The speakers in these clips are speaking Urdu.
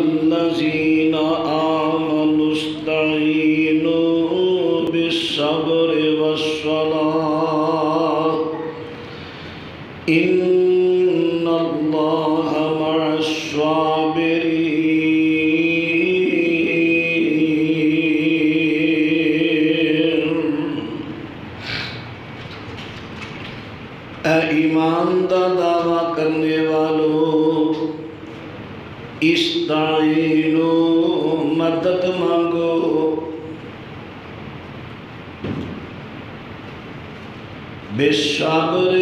الذین آمنوا استعینوا بالصبر والصلاة ان اللہ مع الصابرین۔ اے ایمان کا دعویٰ کرنے والوں، استعینوا مدد مانگو، بالصبر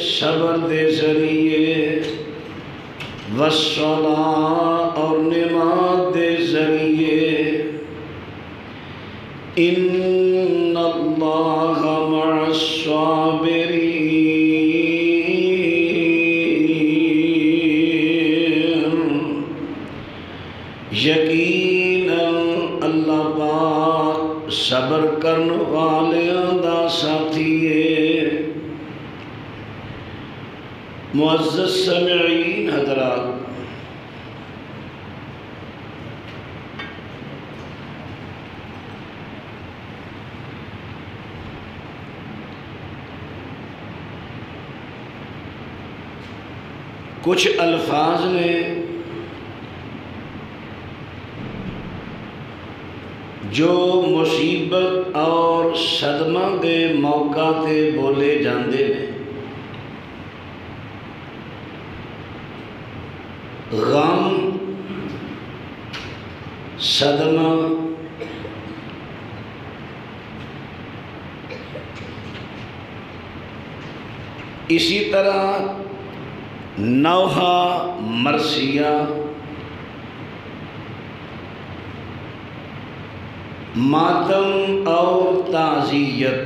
صبر دے ذریعے، والصلاۃ اور نماز دے ذریعے، ان اللہ مع الصابرین۔ یقیناً اللہ پاک صبر کرن والیاں دا ساتھی ہے۔ معزز سامعین حضرات، کچھ الفاظ نے جو مصیبت اور صدمہ دے موقع تے بولے جاندے نے۔ غم، صدمہ، اسی طرح نوحہ، مرثیہ، ماتم اور تعزیت۔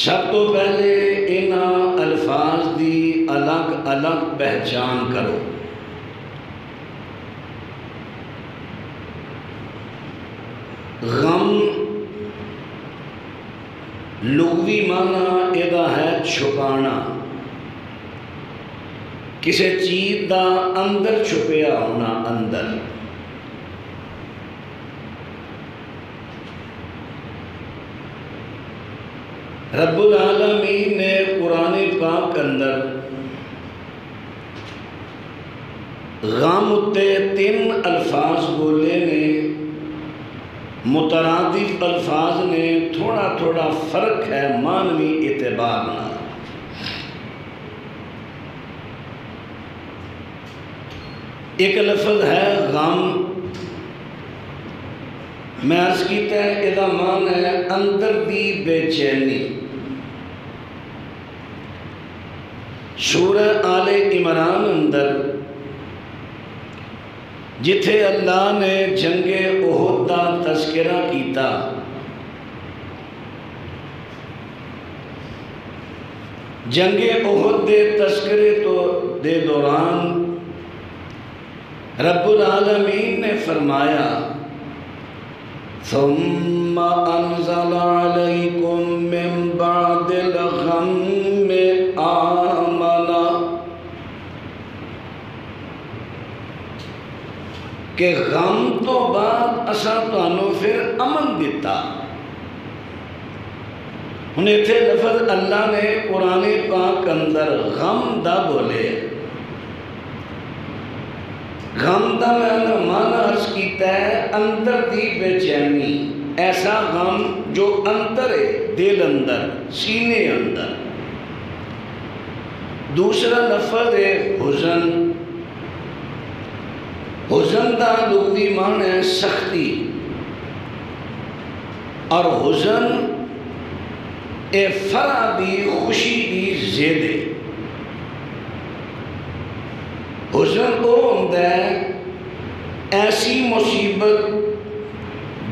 سب تو پہلے انہاں الفاظ دی الگ الگ پہچان کرو۔ غم لغوی معنی ادا ہے چھپانا، کسی چیز دا اندر چھپیا ہونا، اندر۔ رب العالمین نے قرآن پاک اندر غم اتے 3 الفاظ بولے نے، مترادف الفاظ نے، تھوڑا تھوڑا فرق ہے معنوی اعتبار نہ۔ ایک لفظ ہے غم، میں عرض کیتا ہے ادا معنی ہے اندر دی بے چینی۔ سورہ آل عمران اندر جتھے اللہ نے جنگ احد دا تذکرہ کیتا، جنگ احد دے تذکرے دے دوران رب العالمین نے فرمایا ثم انزل علیکم من بعد الغم آمنا، کہ غم تو بعد اساں تانوں پھر امن دیتا۔ ہن ایتھے لفظ اللہ نے قرآن پاک اندر غم دا بولے، غم دا معنی عرض کیتا ہے اندر دی بے چینی، ایسا غم جو اندر ہے، دل اندر، سینے اندر۔ دوسرا لفظ ہے حزن، حزن دا لغوی معنی ہے سختی، اور حزن اے فرح دی خوشی دی زیدے۔ حزن وہ ہوتا ہے ایسی مصیبت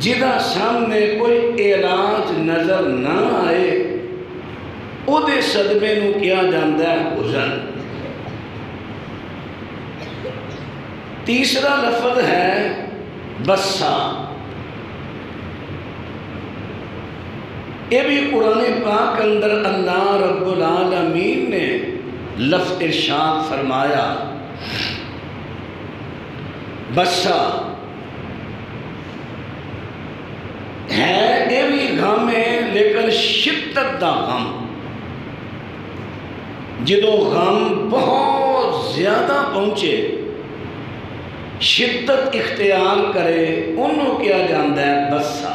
جہاں سامنے کوئی علاج نظر نہ آئے، وہ دے صدمے نو کیا جاندہ ہے حزن۔ تیسرا لفظ ہے بسا، یہ بھی قرآن پاک اندر اللہ رب العالمین نے لفظ ارشاد فرمایا بسا ہے یہ بھی غم ہے لیکن شدت دا غم، جدو غم بہت زیادہ پہنچے شدت اختیار کرے انہوں کیا جاندہ ہے بسا۔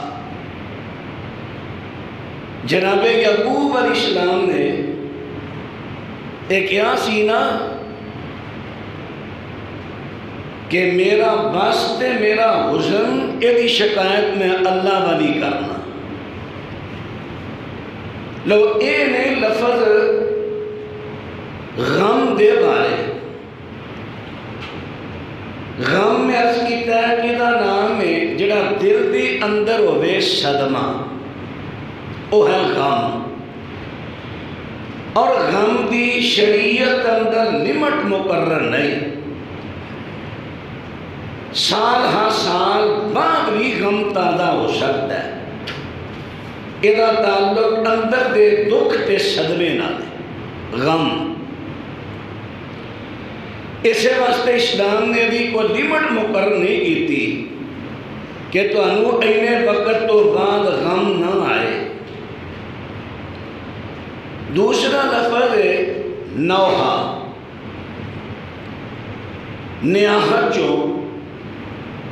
جناب یعقوب علیہ السلام نے ایک کیا سینا کہ میرا بس تے میرا حزن ایدی شکایت میں اللہ والی کرنا، لو اے نے لفظ غم دے بارے غم میں عرض کیتا ہے کہ دا نام ہے جڑا دل دی اندر ہوئے صدمہ وہ ہے غم، اور غم دی شریعت اندر لمٹ مقرر نہیں، سال ہاں سال بعد بھی غم تازہ ہو سکتا ہے، ادا تعلق اندر دے دکھ تے صدمے نہ دے غم۔ اسے واسطے اسلام نے بھی کوئی لمٹ مقرر نہیں کی تھی کہ تو انہوں اینے وقت تو بعد غم نہ آئے۔ دوسرا لفظ ہے نوحہ، نیاحت جو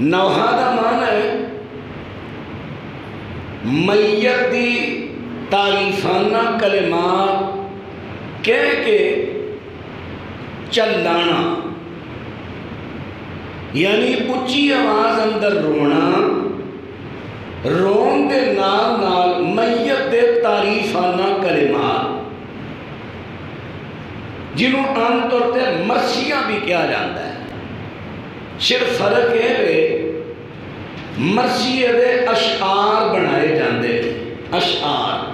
نوحہ دا معنی ہے میت دی تعریفانہ کلمات کہہ کے چلانا، یعنی اچھی آواز اندر رونا، رون دے نال نال میت دے تعریفانہ کلمات جنہوں عام طور تے مرثیہ بھی کیا جاتا ہے، صرف فرق ہے مرثیے دے اشعار بنائے جاندے، اشعار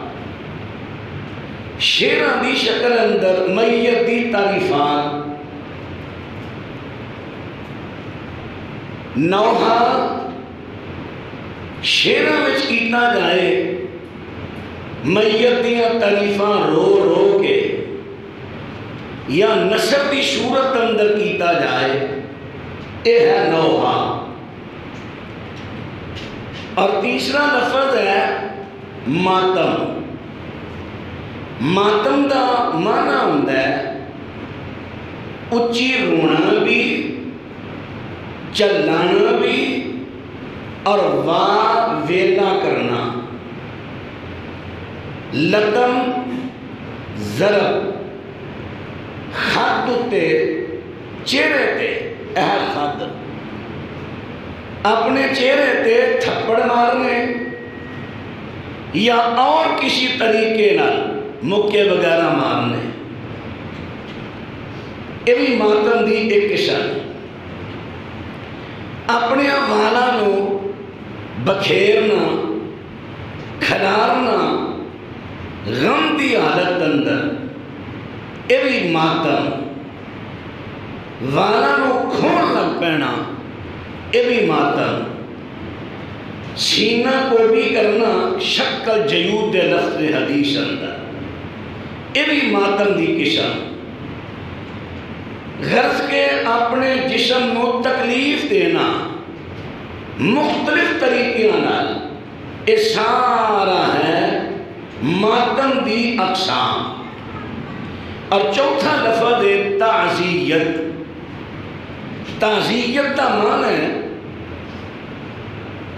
شیران دی شکل اندر میت دی تعریفات۔ نوحہ شیران وچ کیتا جائے میت دیاں تعریفاں رو رو کے، یا نثر دی صورت اندر کیتا جائے، اے ہے نوحہ۔ اور تیسرا لفظ ہے ماتم۔ ماتم دا معنی ہوتا ہے اچھی رونا بھی، چلانا بھی، اور واہ ویلا کرنا۔ لطم ضرب خط تے چہرے تے اہ خط، اپنے چہرے تے تھپڑ مارنے یا اور کسی طریقے نہ مکے وغیرہ مارنے، یہ بھی ماتم دی ایک قسم۔ اپنے والا نو بکھیرنا، کھلارنا غم دی حالت اندر، یہ بھی ماتم۔ والا نو کھون لگ پینا، یہ بھی ماتم۔ سینہ کو بھی کرنا شکل جیود دے لفظ حدیث اندر، یہ بھی ماتم دی قسم۔ غرض کے اپنے جسم کو تکلیف دینا مختلف طریقے نال، یہ سارا ہے ماتم دی اقسام۔ اور چوتھا لفظ ہے تعزیت۔ تعزیت کا معنی ہے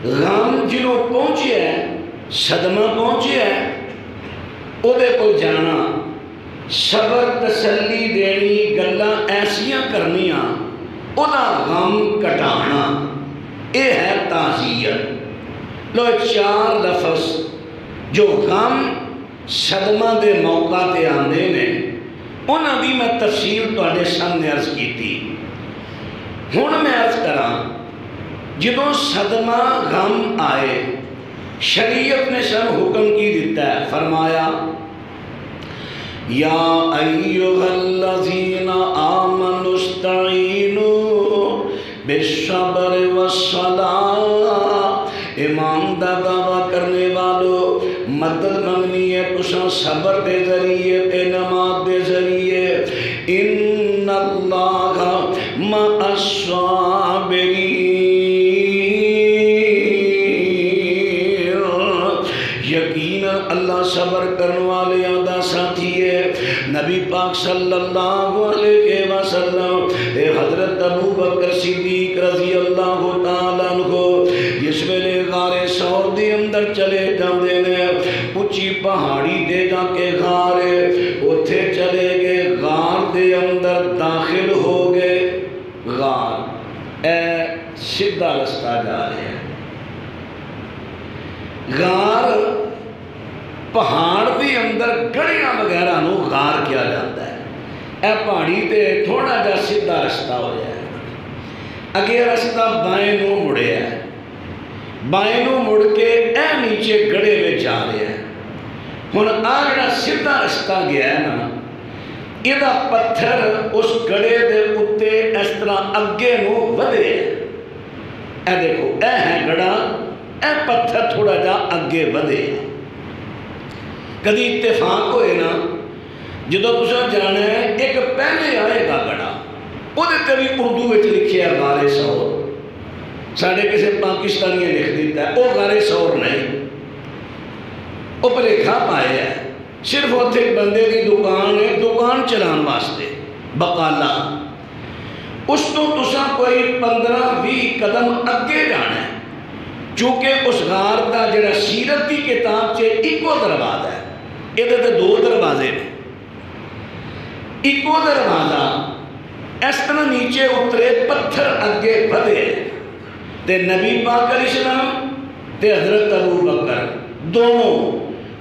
غم جنہوں پہنچے ہے، صدمہ پہنچے ہے، او دے کو جانا، صبر تسلی دینی، گلاں ایسیاں کرنیاں، او دا غم کٹانا، اے ہے تعزیت۔ لو چار لفظ جو غم صدمہ دے موقع تے آندے نے، انہاں دی میں تفصیل تو آنے سامنے عرض کی تھی۔ ہن میں عرض کراں جدوں صدمہ غم آئے، شریعت نے سن حکم کی دیتا ہے، فرمایا یا ایھا الذین آمنوا استعینوا بالصبر والصلاۃ، ایمان دا دعویٰ کرنے والو مدد منگنی ہے تساں صبر دے ذریعے تے نماز دے ذریعے، پاک صلی اللہ علیہ وسلم اے حضرت ابو بکر صدیق رضی اللہ تعالیٰ عنہ جس ویلے غار ثور دے اندر چلے جاندے نے اونچی پہاڑی دے جا کے غار اوتھے چلے گئے غار دے اندر داخل ہو گئے غار اے سیدھا رستہ جا رہے ہیں غار پہاڑ دے اندر گڑیاں وغیرہ نو غار کیا جاتا ہے اے پہاڑی تے تھوڑا جا سیدھا رستہ ہو جائے اگے رستہ بائیں نو مڑے ہے بائیں نو مڑ کے اے نیچے گڑے میں جا رہے ہیں ہن آ جڑا سیدھا رستہ گیا ہے نا یہ پتھر اس گڑے دے اتے اس طرح اگے نو ودے اے دیکھو اے ہے گڑا اے پتھر تھوڑا جا اگے ودے کدی اتفاق ہوئے نا جدو تسا جانا ہے ایک پہلے آئے گا گڑا وہ دیتے بھی اردو میں لکھے ہے غار ثور ساڑھے کسے پاکستانی لکھ دیتا ہے وہ غار ثور نہیں وہ پلیکھا پائے ہے صرف ہوتے ایک بندے کی دکان ہے دکان چلان واسطے بقالہ اس تو تسا کوئی 15-20 قدم اگے جانا ہے چونکہ اس غار دا جڑا سیرت کی کتاب سے ایکو دروازہ ہے یہ تے 2 دروازے نے ایکو دروازہ اس طرح نیچے اترے پتھر اگے بڑھے تے نبی پاک علیہ السلام تے حضرت ابو بکر دونوں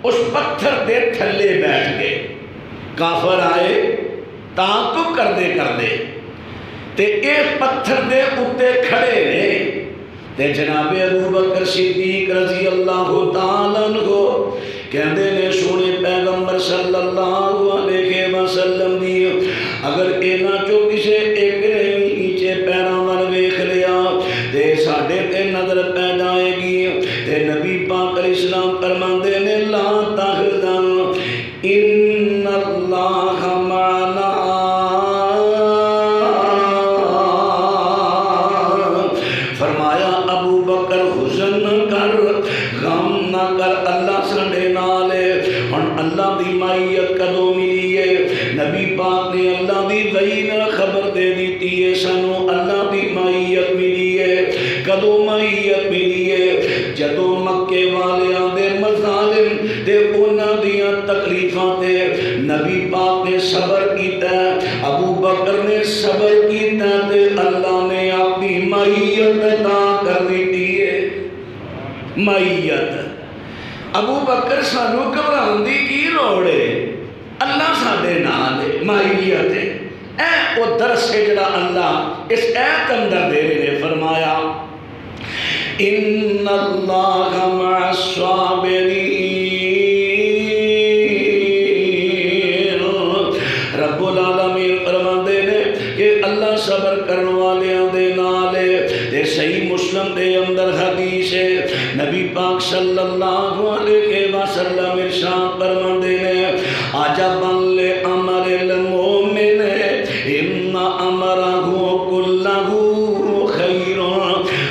اس پتھر دے تھلے بیٹھ گئے کافر آئے تعاقب کر دے تے ایک پتھر دے اتے کھڑے نے تے جناب ابو بکر صدیق رضی اللہ تعالیٰ عنہ کہندے نے سونے پیغمبر صلی اللہ علیہ وسلم دی اگر اینا جو کسے ایک نے نیچے پیروں ور ویکھ لیا تے ساڈے تے نظر پہ جائے گی تے نبی پاک علیہ السلام فرماندے نے لا تحزن ان اللہ معنا فرمایا ابو بکر حزن نہ کر غم نہ کر اللہ ساڈے نال ہے ہن اللہ دی مائیت کدوں ملی ہے نبی پاک نے اللہ دی وحی نال خبر دے دیتی ہے سانو اللہ دی مائیت ملی ہے کدوں مائیت ملی ہے جدوں مکے والیاں دے مظالم تے انہاں دیاں تکلیفاں تے نبی پاک نے صبر کیتا ابو بکر نے صبر کیتا تے اللہ نے اپنی مائیت عطا کر دیتی ہے مائیت ابو بکر سانو گھبراؤن دی کی لوڑ ہے اللہ ساڈے نال ہے مائیت ہے اے او درس ہے جڑا اللہ اس ایت اندر دے رہے نے فرمایا ان اللہ مع الصابرین رب العالمین فرماندے نے کہ اللہ صبر کرن والیاں دے نال تے صحیح مسلم دے اندر حدیث ہے نبی پاک صلی اللہ علیہ وسلم ارشاد فرماندے نے عجبا لامر المؤمن ان امرہ کلہ خیر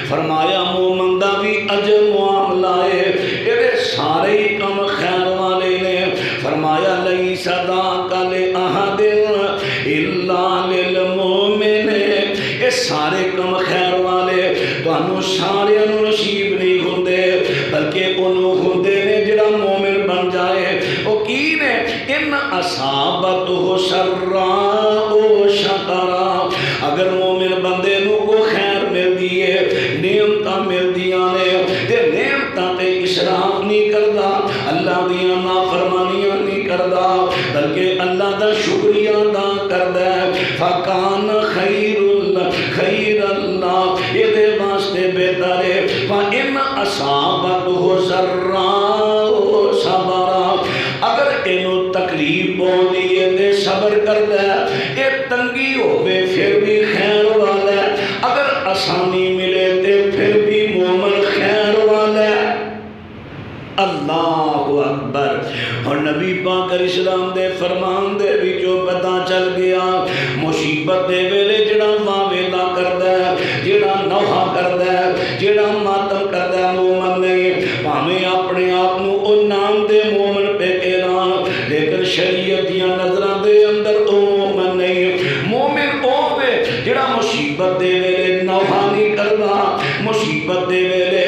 فرمایا مومن دا بھی عجب معاملہ ہے یہ سارے ہی کم خیر والے نے فرمایا لیس ذاک لأحد الا للمؤمن یہ سارے کم خیر والے تانوں سارے نصیب نہیں ہوندے بلکہ انہوں ہوندے نے جڑا مومن بن جائے وہ کی نے ان اصابتہ سراء شکرا اگر مومن بندے نو کو خیر مل دیئے نعمتاں مل دیاں نے تے نعمتاں تے اسراف نہیں کردا اللہ دیاں نافرمانیاں نہیں کردا بلکہ اللہ دا شکریہ ادا کردا ہے فکان خیر اللہ یہ دے واسطے بہتر ہے فَإِنْ أَصَابَتْهُ سَرَّاءُ صَبَرًا اگر انہوں تکلیف بولی ہے تے صبر کرتا ہے یہ تنگی ہوئے پھر بھی خیر والا ہے اگر آسانی ملے تے پھر بھی مومن خیر والا ہے اللہ اکبر اور نبی پاک علیہ السلام دے فرمان دے بھی جو پتہ چل گیا مصیبت دے ویلے جڑا واویلا کردا ہے جڑا نوحہ کردا ہے جڑا ماتم کردا ہے مومن نہیں پاویں اپنے آپ نو او نام دے مومن پہ کہنا لیکن شریعت دیاں نظراں دے اندر او مصیبت دے ویلے نوحہ نہیں کرتا، مصیبت دے ویلے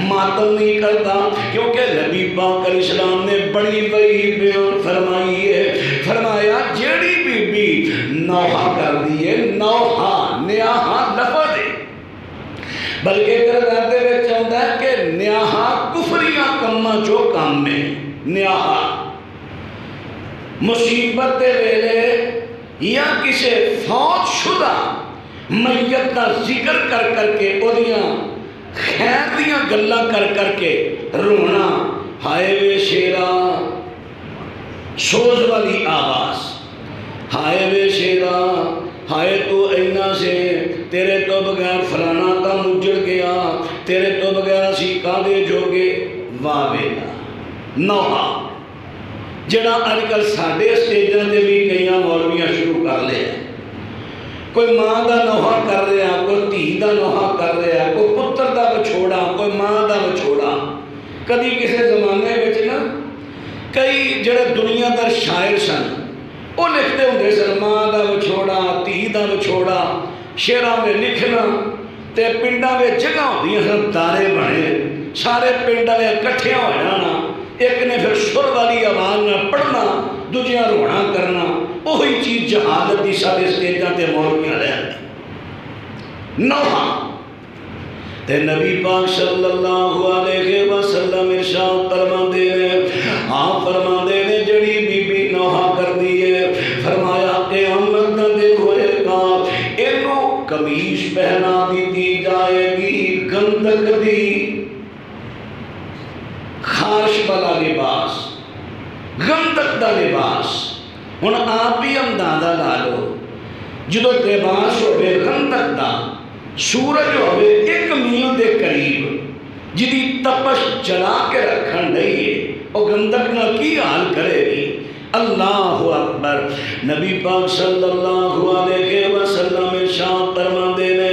ماتم نہیں کرتا، کیونکہ نبی پاک علیہ السلام نے بڑی وہی بیان فرمائی ہے، فرمایا جیڑی بی بی نوحہ کر دیئے، نوحہ نیاحہ لفظ ہے، بلکہ کرداتے ہوئے چاہتا ہے کہ نیاحہ کفریاں کمہ جو کام میں نیاحہ مصیبت دے ویلے یا کسی فوت شدہ میت کا ذکر کر کر کے اودیاں خیر دیاں گلہ کر کر کے رونا، ہائے وے شیرا سوز والی آواز، ہائے وے شیرا ہائے تو اینا سے تیرے تو بغیر فلانا کا مجڑ گیا، تیرے تو بغیر اسی کادے جوگے واویلا نوحہ جڑا آج کل ساڑھے اسٹیجاں دے بھی کئیاں مولویاں شروع کر لے، کوئی ماں دا نوحہ کر رہا، کوئی دھی دا نوحہ کر رہا، کوئی پتر دا بچھوڑا، کوئی ماں دا بچھوڑا۔ کدی کسی زمانے میں نا کئی جڑے دنیا در شاعر سن وہ لکھتے ہوں سن ماں دا بچھوڑا، دھی دا بچھوڑا، شعراں میں لکھنا تے پنڈاں میں جگہ ہوندیاں سن دارے بنے، سارے پنڈ والے اکٹھے ہو جانا، ایک نے پھر سر والی آواز نہ پڑھنا، دوجیاں رونا کرنا، وہی چیز جہالت دی سارے اسٹیجاں تے مولویاں رہن نوحہ تے نبی پاک صلی اللہ علیہ وسلم ارشاد فرماندے نے، آپ فرماندے نے جڑی بی بی نوحہ کر دیئے، فرمایا قیامت نہ دن ہوئے گا انہوں قمیص پہنا دی جائے گی گندک دی، خارش والا لباس، گندک دا لباس۔ ہن آپ بھی اندازہ لا لو جدو لباس ہوئے گندک دا، سورج ہوئے ایک میل دے قریب جدی تپش جلا کے رکھن دئیے اور گندک نہ کی حال کرے گی۔ اللہ اکبر۔ نبی پاک صلی اللہ علیہ وسلم ارشاد فرماندے نے،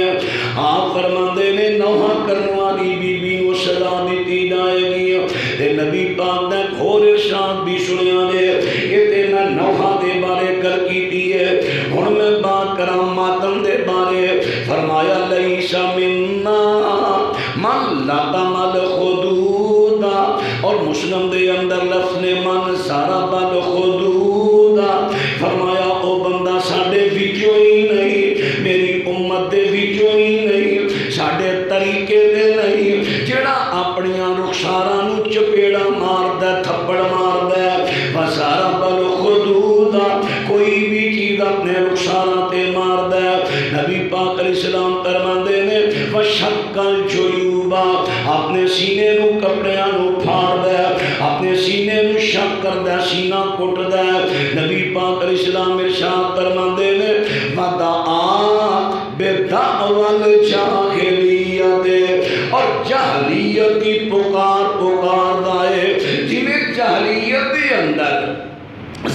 آپ فرماندے نے نوحہ کرنے والی بی بی کو سزا دیتی جائے گی۔ تے نبی پاک نے گھور ارشاد بھی سنیا دے کہ تینا نوحہ دے بارے کر کی دیئے۔ ہن میں بات کرام ماتم دے بارے، فرمایا لیسا مننا من لطم الخدود، اور مسلم دے اندر لفظ نے من ضرب الخدود، فرمایا او بندہ ساڑھے وچوں ہی نہیں، میری امت دے وچوں ہی نہیں، ساڑھے طریقے دے نہیں، جڑا اپنیاں رخساراں نو چپیڑا مار دے تھپڑ مار دے، ضرب الخدود، کوئی بھی چیز اپنے رخساراں تے مار دے۔ نبی پاک علیہ السلام فرماندے نے وشق الجیوب، اپنے سینے نو کپڑیاں نو پھاڑ دے، اپنے سینے نو شق کر دے، سینہ کٹ دے۔ نبی پاک علیہ السلام ارشاد فرماندے نے ودعا بدعوی الجاہلیت، اور جاہلیت کی پکار دائے، جنہیں جاہلیت کے اندر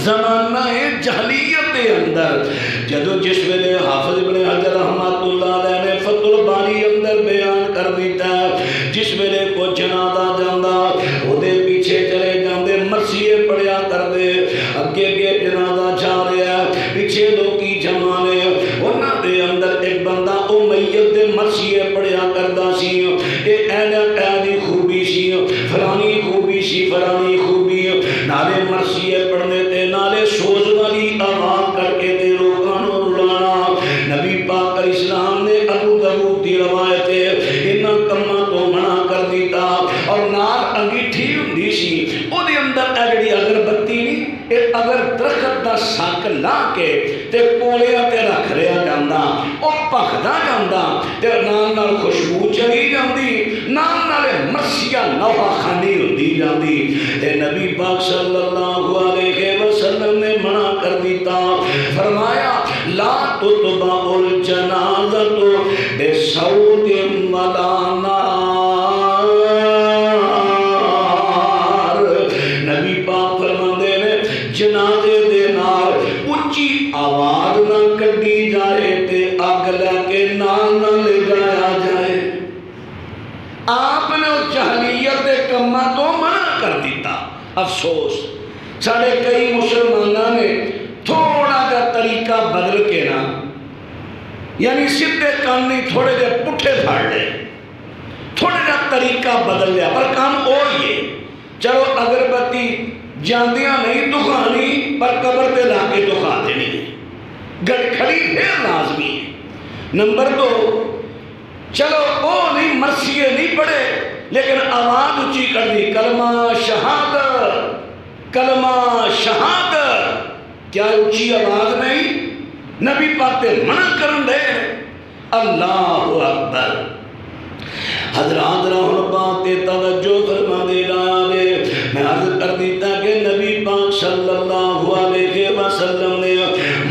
زمانہ جہلیت کے اندر جدو جس ویلے حافظ ابن حجر رحمت اللہ علیہ نے فتح الباری اندر بیان کر دیتا ہے، جس ویلے کو جنازہ جاندہ وہ دے پیچھے چلے جاندے مرثیے پڑھیا کر دے، اگے گے جنازہ جا رہا ہے، پیچھے لوگی جمانے انہاں دے اندر ایک بندہ امیت دے مرثیے پڑھیا کردہ سی، اے اینی خوبی سی، فلانی خوبی سی، فلانی خوبی، نالے مرثیے پڑھنے تے نالے سوز والی آواز کر کے دے روکانو رلانا۔ نبی پاک علیہ السلام نے ابو داؤد دی روایت انہاں کماں تو منع کر دیتا، اور نال انگیٹھی ہوندی سی او دے اندر اگڑی اگربتی نہیں، اگر درخت دا ساک لا کے تے کولیا تے رکھ رہا جاندہ، او پکھدا جاندہ تے نال نال خوشبو چلی جاندی، نال نال مرثیہ نوحہ خانی ہوندی جاندی۔ تے نبی پاک صلی اللہ علیہ وسلم نے منع کر دیتا، فرمایا لا تتبع الجنازۃ بصوت ولا نار۔ نبی پاک فرماندے نے جنازے دے نال اونچی آواز نہ کڈی جائے تے اگ لے کے نال نہ لے جایا جائے۔ آپ نے اس جہلیت دے کماں تو منع کر دیتا۔ افسوس سارے کئی مسلمانوں نے تھوڑا جا طریقہ بدل کے نا یعنی سیدھے کان نہیں تھوڑے جے پٹھے پھاڑ لے تھوڑے جا طریقہ بدل لیا پر کام اور یہ چلو اگربتی جاندیاں نہیں دکھانی پر قبر پہ لا کے دکھا دینی ہے گڑ کھڑی پھر لازمی ہے نمبر 2 چلو او نہیں مرثیے نہیں پڑھے لیکن آواز اونچی کر دی کلمہ شہادت کلمہ شہادت کیا اونچی آواز نہیں نبی پاک تے منع کرن دے اللہ اکبر حضرات رحمت بات توجہ فرما دے دے میں عرض کر دیتا کہ نبی پاک صلی اللہ علیہ وسلم نے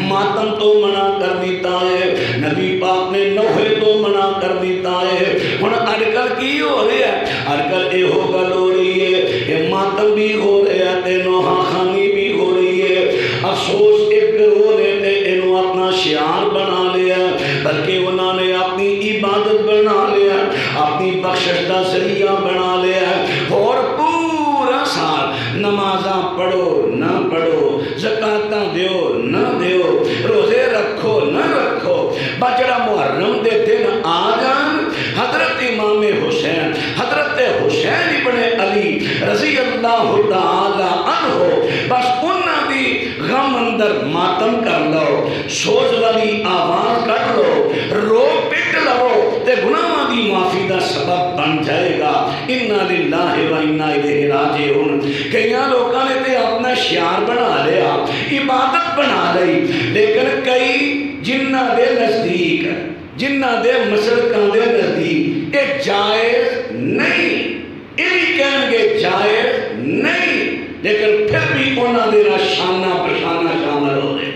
ماتم تو منع کر دیتا ہے نبی پاک نے نوحے تو منع کر دیتا ہے ہن اجکل کی ہو رہا ہے اجکل یہ ہو گل ہو رہی ہے یہ ماتم بھی ہو رہا ہے تے نوحہ خانی بھی ہو رہی ہے افسوس ایک گروہ نے تے انہوں اپنا شعار بنا لیا بلکہ انہوں نے اپنی عبادت بنا لیا اپنی بخشش دا ذریعہ بنا لیا اور پورا سال نمازاں پڑھو نہ پڑھو زکاتاں دیو نہ دیو روزے رکھو نہ رکھو بچڑا محرم دے دن آ جان حضرت امام حسین حضرت حسین ابن علی رضی اللہ تعالی عنہ بس انہاں دی غم اندر ماتم کر لو سوز والی آواز کر لو رو پٹ لو تے گناہاں دی معافی دا سبب بن جائے گا انا للہ و انا الیہ راجعون کئیاں لوگوں نے تے اپنا شعار بنا لیا عبادت بنا لئی لیکن کئی جنہ دے نزدیک جنہ دے مسلکاں دے نزدیک یہ جائز نہیں یہ بھی کہیں گے جائز نہیں لیکن پھر بھی انہاں دے شانہ پرشانہ شامل ہو دے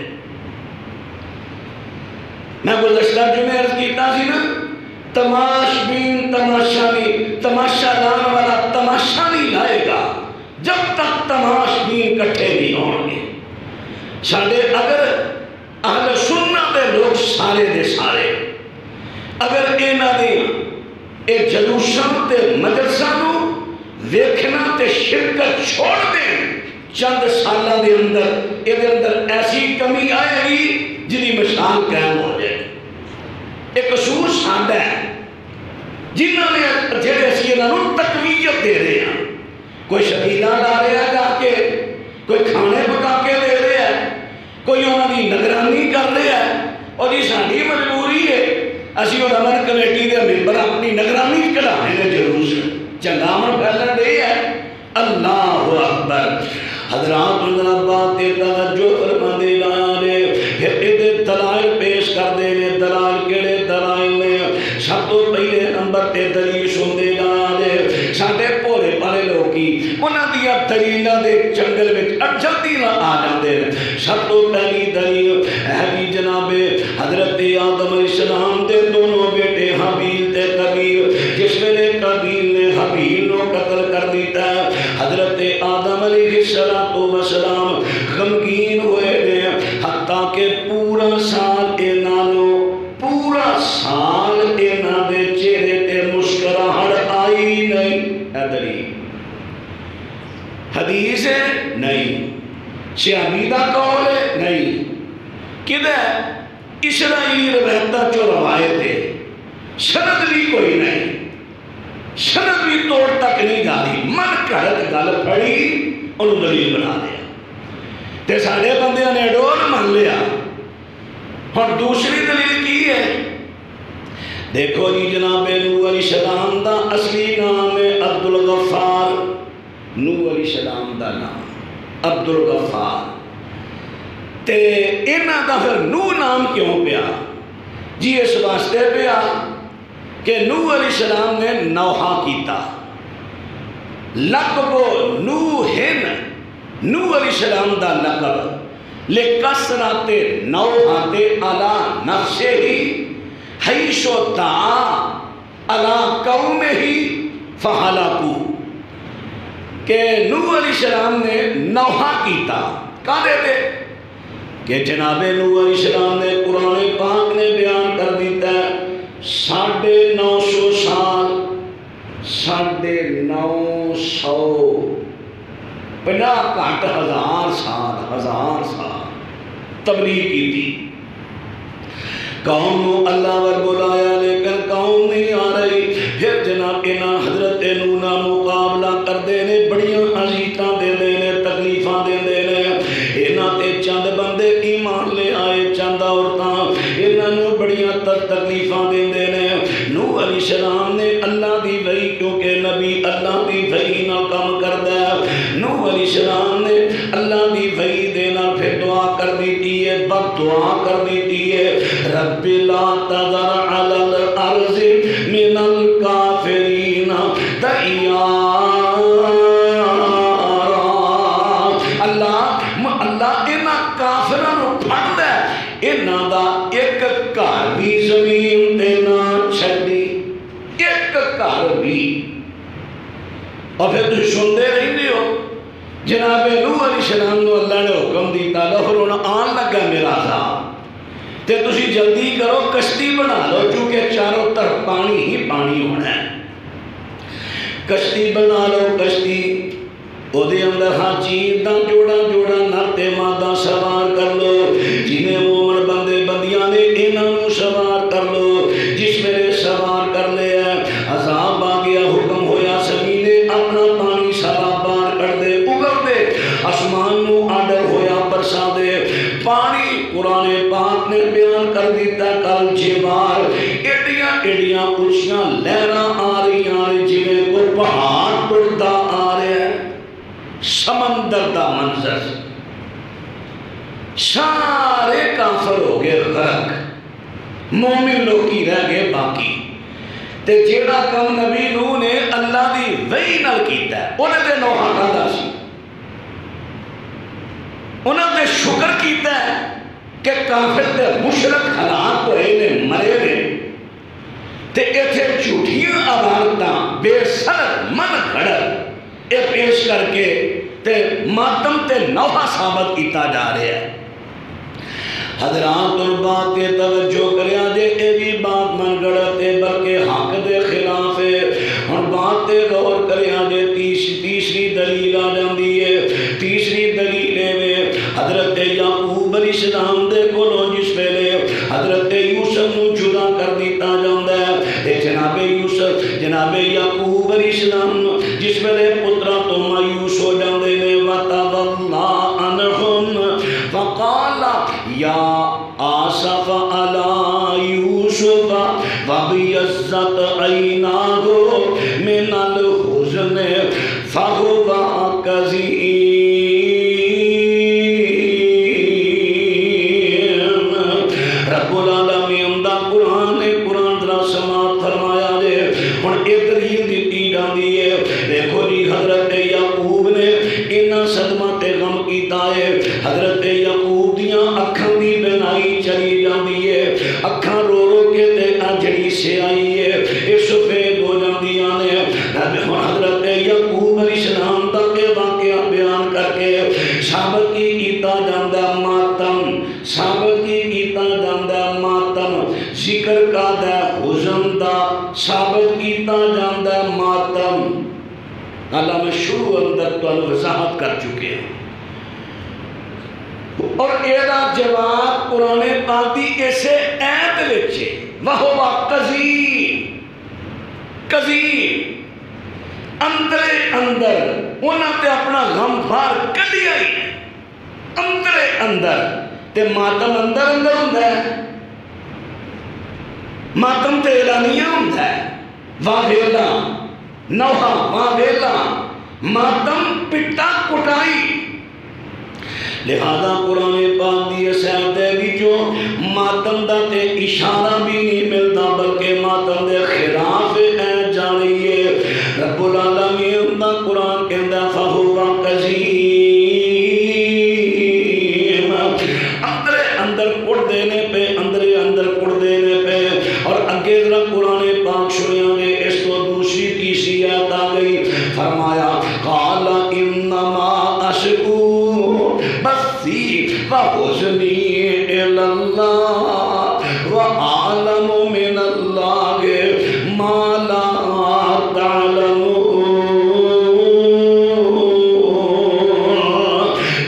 میں گزشتہ جمعہ عرض کیتا سی نا تماش بین تماشا نہیں تماشا لان والا تماشا نہیں لائے گا جب تک تماش بین کٹھے نہیں ہوں گے ساڑھے اگر اہل سننا دے لوگ سارے دے سارے اگر اینا دے اے جلوشان تے مجلسانوں ویکھنا تے شرکت چھوڑ دیں چند سالہ دے اندر ایسی کمی آئے گی جنہی مثال قائم ہو جائے ایک قصور سادہ ہے جنہوں نے جڑے اسی انہوں تقویت دے رہے ہیں کوئی شبیلہ لا رہے ہیں جا کے کوئی کھانے پکا کے دے رہے ہیں کوئی انہوں نے نگرانی کر رہے ہیں اور یہ ساری مجبوری ہے اسی اور امن کمیٹی دے ممبر اپنی نگرانی کرانے نے ضرور چنگامن پھیلن دے ہے اللہ اکبر حضرات بات توجہ فرما دے لائے پھر یہ دلائل پیش کر دے لے دلائل کیڑے دلائل نے سب تو پہلے نمبر تے دلیل سن دے لائے ساڑھے پورے پارے لوگی انہاں دیا دلیلہ دے جنگل میں جلدی نہ آ جاندے سب تو پہلی دلیل ہے بھی جناب حضرت آدم علیہ السلام دے دونوں بیٹے حابیل تے قابیل جس میں نے قابیل نے حابیل نو قتل کر دیتا ہے حضرت آدم علیہ السلام غمگین ہوئے دے حتیٰ کہ پورا سال پورا سال اینا دے چہرے تے مسکراہٹ آئی نہیں ہے دلیل حدیث ہے نہیں شیعبیدہ قول ہے نہیں کدھے اسرائیلی روایتہ جو روایت ہے سند بھی کوئی نہیں سند بھی توڑ تک نہیں جا رہی من کہت گل پھڑی انہوں دلیل بنا دیا تے ساڑھے بندیاں نے ڈول مان لیا اور دوسری دلیل کی ہے دیکھو جی جناب نوح علیہ السلام دا اصلی نام ہے عبدالغفار نوح علیہ السلام دا نام عبدالغفار تے انہاں دا پھر نوح نام کیوں پیا جی اس واسطے پیا کہ نوح علیہ السلام نے نوحہ کیتا لقب نوحن نوح علیہ السلام دا لقب لکسرات نوحات علا نفسے ہی حیث و دعا علا قوم ہی فحلقو کہ نوح علیہ السلام نے نوحہ کیتا کہا دیتے کہ جناب نوح علیہ السلام نے قرآن پاک نے بیان کر دیتا ہے 950 سال 950 50 کٹ 1000 سال تبلیغ کی تھی قوم نو اللہ ور بلایا لیکن قوم نہیں آ رہی. پھر جناب انہاں حضرت نوح نال مقابلہ کردے نے, بڑیاں اذیتاں دیندے نے, تکلیفاں دیندے نے. انہاں تے چند بندے ایمان لے آئے, چند عورتاں انہاں نو بڑیاں تکلیفاں دیندے نے. نوح علیہ السلام نے اللہ دی وحی, کیونکہ نبی اللہ دی وحی نال کام کردا ہے, نوح علیہ السلام نے اللہ دی وحی دے نال پھر دعا کر دیتی ہے, بد دعا کر دیتی ہے, رب لا تذر علی الارض من الکافرین دیارا. اللہ انہاں کافراں نو پھڑ دے, انہاں دا ایک گھر بھی زمین تے نہ چھڈی, ایک گھر بھی. اور پھر تم سنتے رہندے ہو جناب نوح علیہ السلام نو اللہ نے حکم دیتا لو پھر ہن آن لگا میرا عذاب تے تسی جلدی کرو کشتی بنا لو, چونکہ چاروں طرف پانی ہی پانی ہونا ہے. کشتی بنا لو, کشتی او دے اندر ہاں چیز دا جوڑا جوڑا نر تے مادہ سوار کر لو, جنہیں مومن بندے بندیاں نے انہاں نو سوار کر لو. جس میرے سوار کر لیا عذاب آ گیا, حکم ہویا زمین نے اپنا پانی سارا باہر کر دے, اگل دے, آسمان نو آڈر ہویا برسا دے پانی. قرآن پاک نے بیان کر دیتا کل جبال ایڈیاں ایڈیاں اونچیاں لہراں آ رہی ہیں جویں کوئی پہاڑ ٹوٹدا آ رہا ہے. سمندر دا منظر, سارے کافر ہو گئے غرق, مومن لوکی رہ گئے باقی. تے جیڑا کم نبی نوح نے اللہ دی وحی نال کیتا ہے, انہیں تے نوحہ کردا سی, انہوں نے شکر کیتا ہے کہ کافر تے مشرک ہلاک ہوئے نے, مرے نے, تے ایتھے جھوٹیاں عبارتاں بے سند من گھڑت اے پیش کر کے تے ماتم تے نوحہ ثابت کیتا جا رہا ہے. حضرات اور بات کے توجہ کریا جے, اے بھی بات من گڑت ہے بلکہ حق دے خلاف ہے. اور بات تے غور کریا جے, تیسری دلیل آ جاندی ہے. تیسری دلیل ہے حضرت یعقوب علیہ السلام دے کولوں جس ویلے حضرت یوسف نو جدا کر دیتا جاندا ہے, جناب یوسف جناب یعقوب علیہ السلام جس ویلے پتراں تو مایوس ہو جاندے نے, وَتَوَلَّى عَنْهُمْ فَقَالَ يَا آسَفَ عَلَى يُوسُفَ وَابْيَضَّتْ عَيْنَاهُ مِنَ الْحُزْنِ فَهُوَ كَظِيمٌ. رب العالمین دا قرآن ذرا سماعت فرمایا جے. ہن ایک دلیل دتی جاندی ہے, دیکھو جی حضرت یعقوب نے انہاں صدمہ تے غم کیتا ہے. حضرت یعقوب دیاں اکھاں دی بینائی چلی جاندی ہے, اکھاں رو رو کے تے جڑی سیائی ہے اے سفید ہو جاندیاں نے. حضرت یعقوب علیہ السلام دا کے واقعہ بیان کر کے ثابت کی کیتا جاندا ماتم, ثابت کی کیتا جاندا ماتم, ذکر کا دا حزن دا ثابت کیتا جاندا ماتم. اللہ میں شروع اندر تو وضاحت کر چکے ہیں, اور ایدہ جواب قرآن پاک دی اسے ایت وچے وَهُوَ قَزِيمٌ. قزیم اندر انہاں تے اپنا غم بھار کڈیا ہی اندر تے ماتم اندر ہوندہ ہے, ماتم تے اعلانیہ ہوندہ ہے. واویلا نوحہ واویلا ماتم پٹا کٹائی. لہذا قرآن پاک دی سیاد دے بھی جو ماتم دا تے اشارہ بھی نہیں ملتا بلکہ ماتم دے خلاف اے جانی ہے. رب العالمین دا قرآن کہندہ فَهُوَ قَزِيمٌ. اندر پڑ دینے پہ اندر پڑ دینے پہ. اور اگے ذرا قرآن پاک سنیاں گے, اس تو دوسری تیسری آیت آ گئی, فرمایا قَالَ إِنَّمَا أَشْكُو بَثِّي وَحُزْنِي إِلَى اللَّهِ وَأَعْلَمُ مِنَ اللَّهِ مَا لَا تَعْلَمُونَ.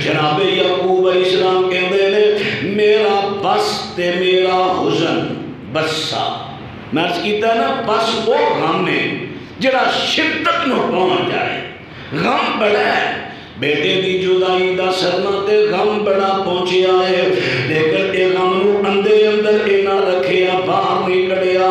جناب یعقوب علیہ السلام کہندے نے میرا بس تے میرا حزن بسا میں عرض کیتا ہے نا بس وہ غم ہے جڑا شدت نو پہنچ جائے غم بڑا ہے بیٹے دی جدائی دا صدمہ تے غم بڑا پہنچیا ہے لیکن اے غم نو اندر اندر اینا رکھیا باہر نہیں کڑیا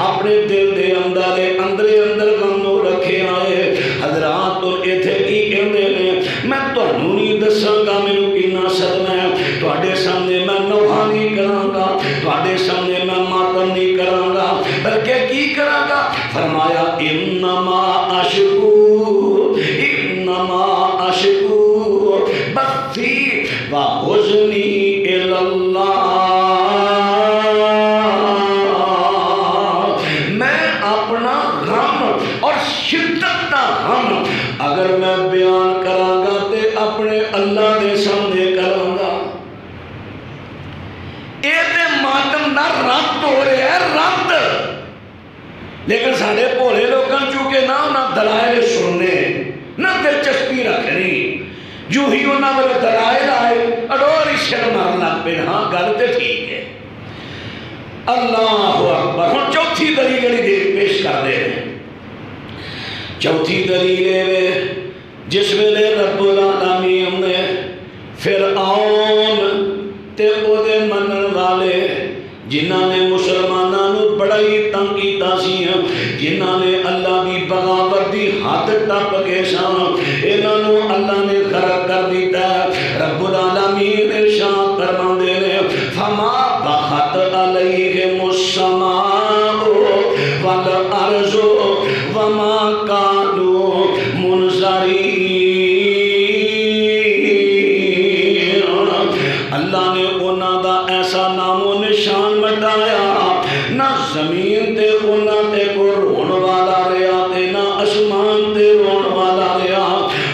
اپنے دل دے اندر غم نو رکھیا ہے حضرات اور ایتھے کی کہندے نے میں تانوں نہیں دساں گا مینوں کتنا صدمہ ہے تواڈے سامنے میں نوحہ نہیں کراں گا تواڈے سامنے میں ماتم نہیں کراں گا بلکہ کی کراں گا فرمایا انما اشکو بثی و حزنی الاللہ میں اپنا غم اور شدت کا غم اگر میں بیان کراں گا تے اپنے اللہ دے سامنے کراں گا اے تے ماتم دا رات ہو رہا ہے رات لیکن سارے بھولے لوگوں چونکہ نہ دلائل سننے نہ دلچسپی رکھنی جو ہی انہاں والے دلائل آئے اڈور ہی سر مارن لگ پے ہاں گل تے ٹھیک ہے اللہ اکبر ہن چوتھی دلیل پیش کر دے ہیں چوتھی دلیل جس ویلے رب العالمین نے فرعون تے او دے منن والے جنہاں نے مسلماناں نو بڑا ہی تنگ کیتا سی جنہاں نے اللہ دی بغاوت دی حد ٹپ کے سن انہاں نو اللہ نے غرق کر دیتا رب العالمین ارشاد فرماندے نے فما بغت علیہم السماء والارض وما كانوا منظرین اللہ نے انہاں دا ایسا نام و نشان مٹایا نہ زمین تے انہاں تے کو رون والا رہا تے نہ آسمان تے رون والا رہا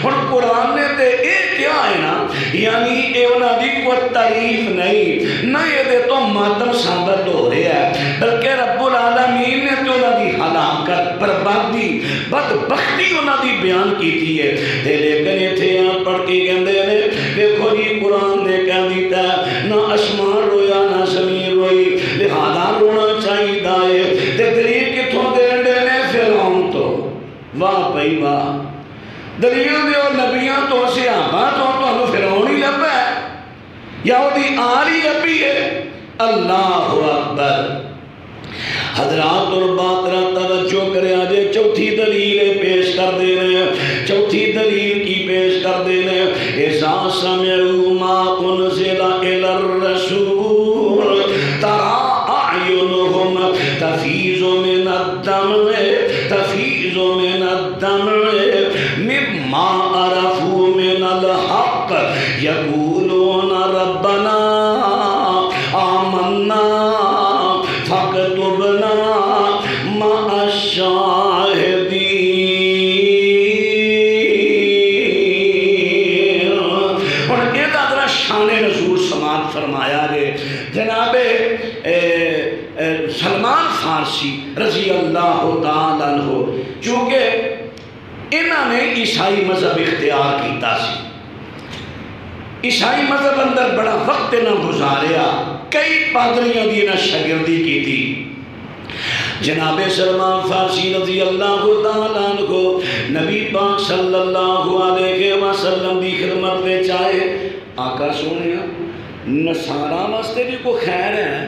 ہن قرآن نے تے اے کیا ہے نا یعنی اے انہاں دی کوئی تعریف نہیں نہ یہ دے تو ماتم ثابت ہو رہا ہے بلکہ رب العالمین نے تو انہاں دی ہلاکت بربادی بدبختی انہاں دی بیان کیتی ہے تے لیکن ایتھے پڑھ کے کہندے نے دیکھو جی قرآن نے کہہ دیتا ہے نہ آسمان رویا نہ زمین روئی لہذا رونا چاہیے دائے تے دلیل کتھوں دے نے فرعون تو واہ بھائی واہ دلیل دے اور نبیاں تو صحابہ تو فرعون ہی لبا ہے یا وہ دی آل ہی لبی ہے اللہ اکبر حضرات اور باترہ توجہ کرے آجے چوتھی دلیل پیش کر دے رہے چوتھی دلیل کی پیش کر دے رہے اِذَا سَمِعُوا مَا أُنزِلَ إِلَى الرَّسُولِ تَرَى أَعْيُنُهُمْ تَفِيضُ مِنَ الدَّمْعِ مِمَّا عَرَفُوا مِنَ الْحَقِّ يَقُولُونَ رَبَّنَا آمَنَّا فَاكْتُبْنَا مَعَ الشَّاهِدِينَ اور یہ ذرا شان نزول سماعت فرمایا ہے جناب سلمان فارسی رضی اللہ تعالیٰ عنہ چونکہ انہوں نے عیسائی مذہب اختیار کیتا سی عیسائی مذہب اندر بڑا وقت نہ گزاریا کئی پادریاں دی نہ شاگردی کی تھی جناب سلمان فارسی رضی اللہ تعالیٰ عنہ نبی پاک صلی اللہ علیہ وسلم دی خدمت میں چاہے آقا سونے نصارہ واسطے بھی کوئی خیر ہے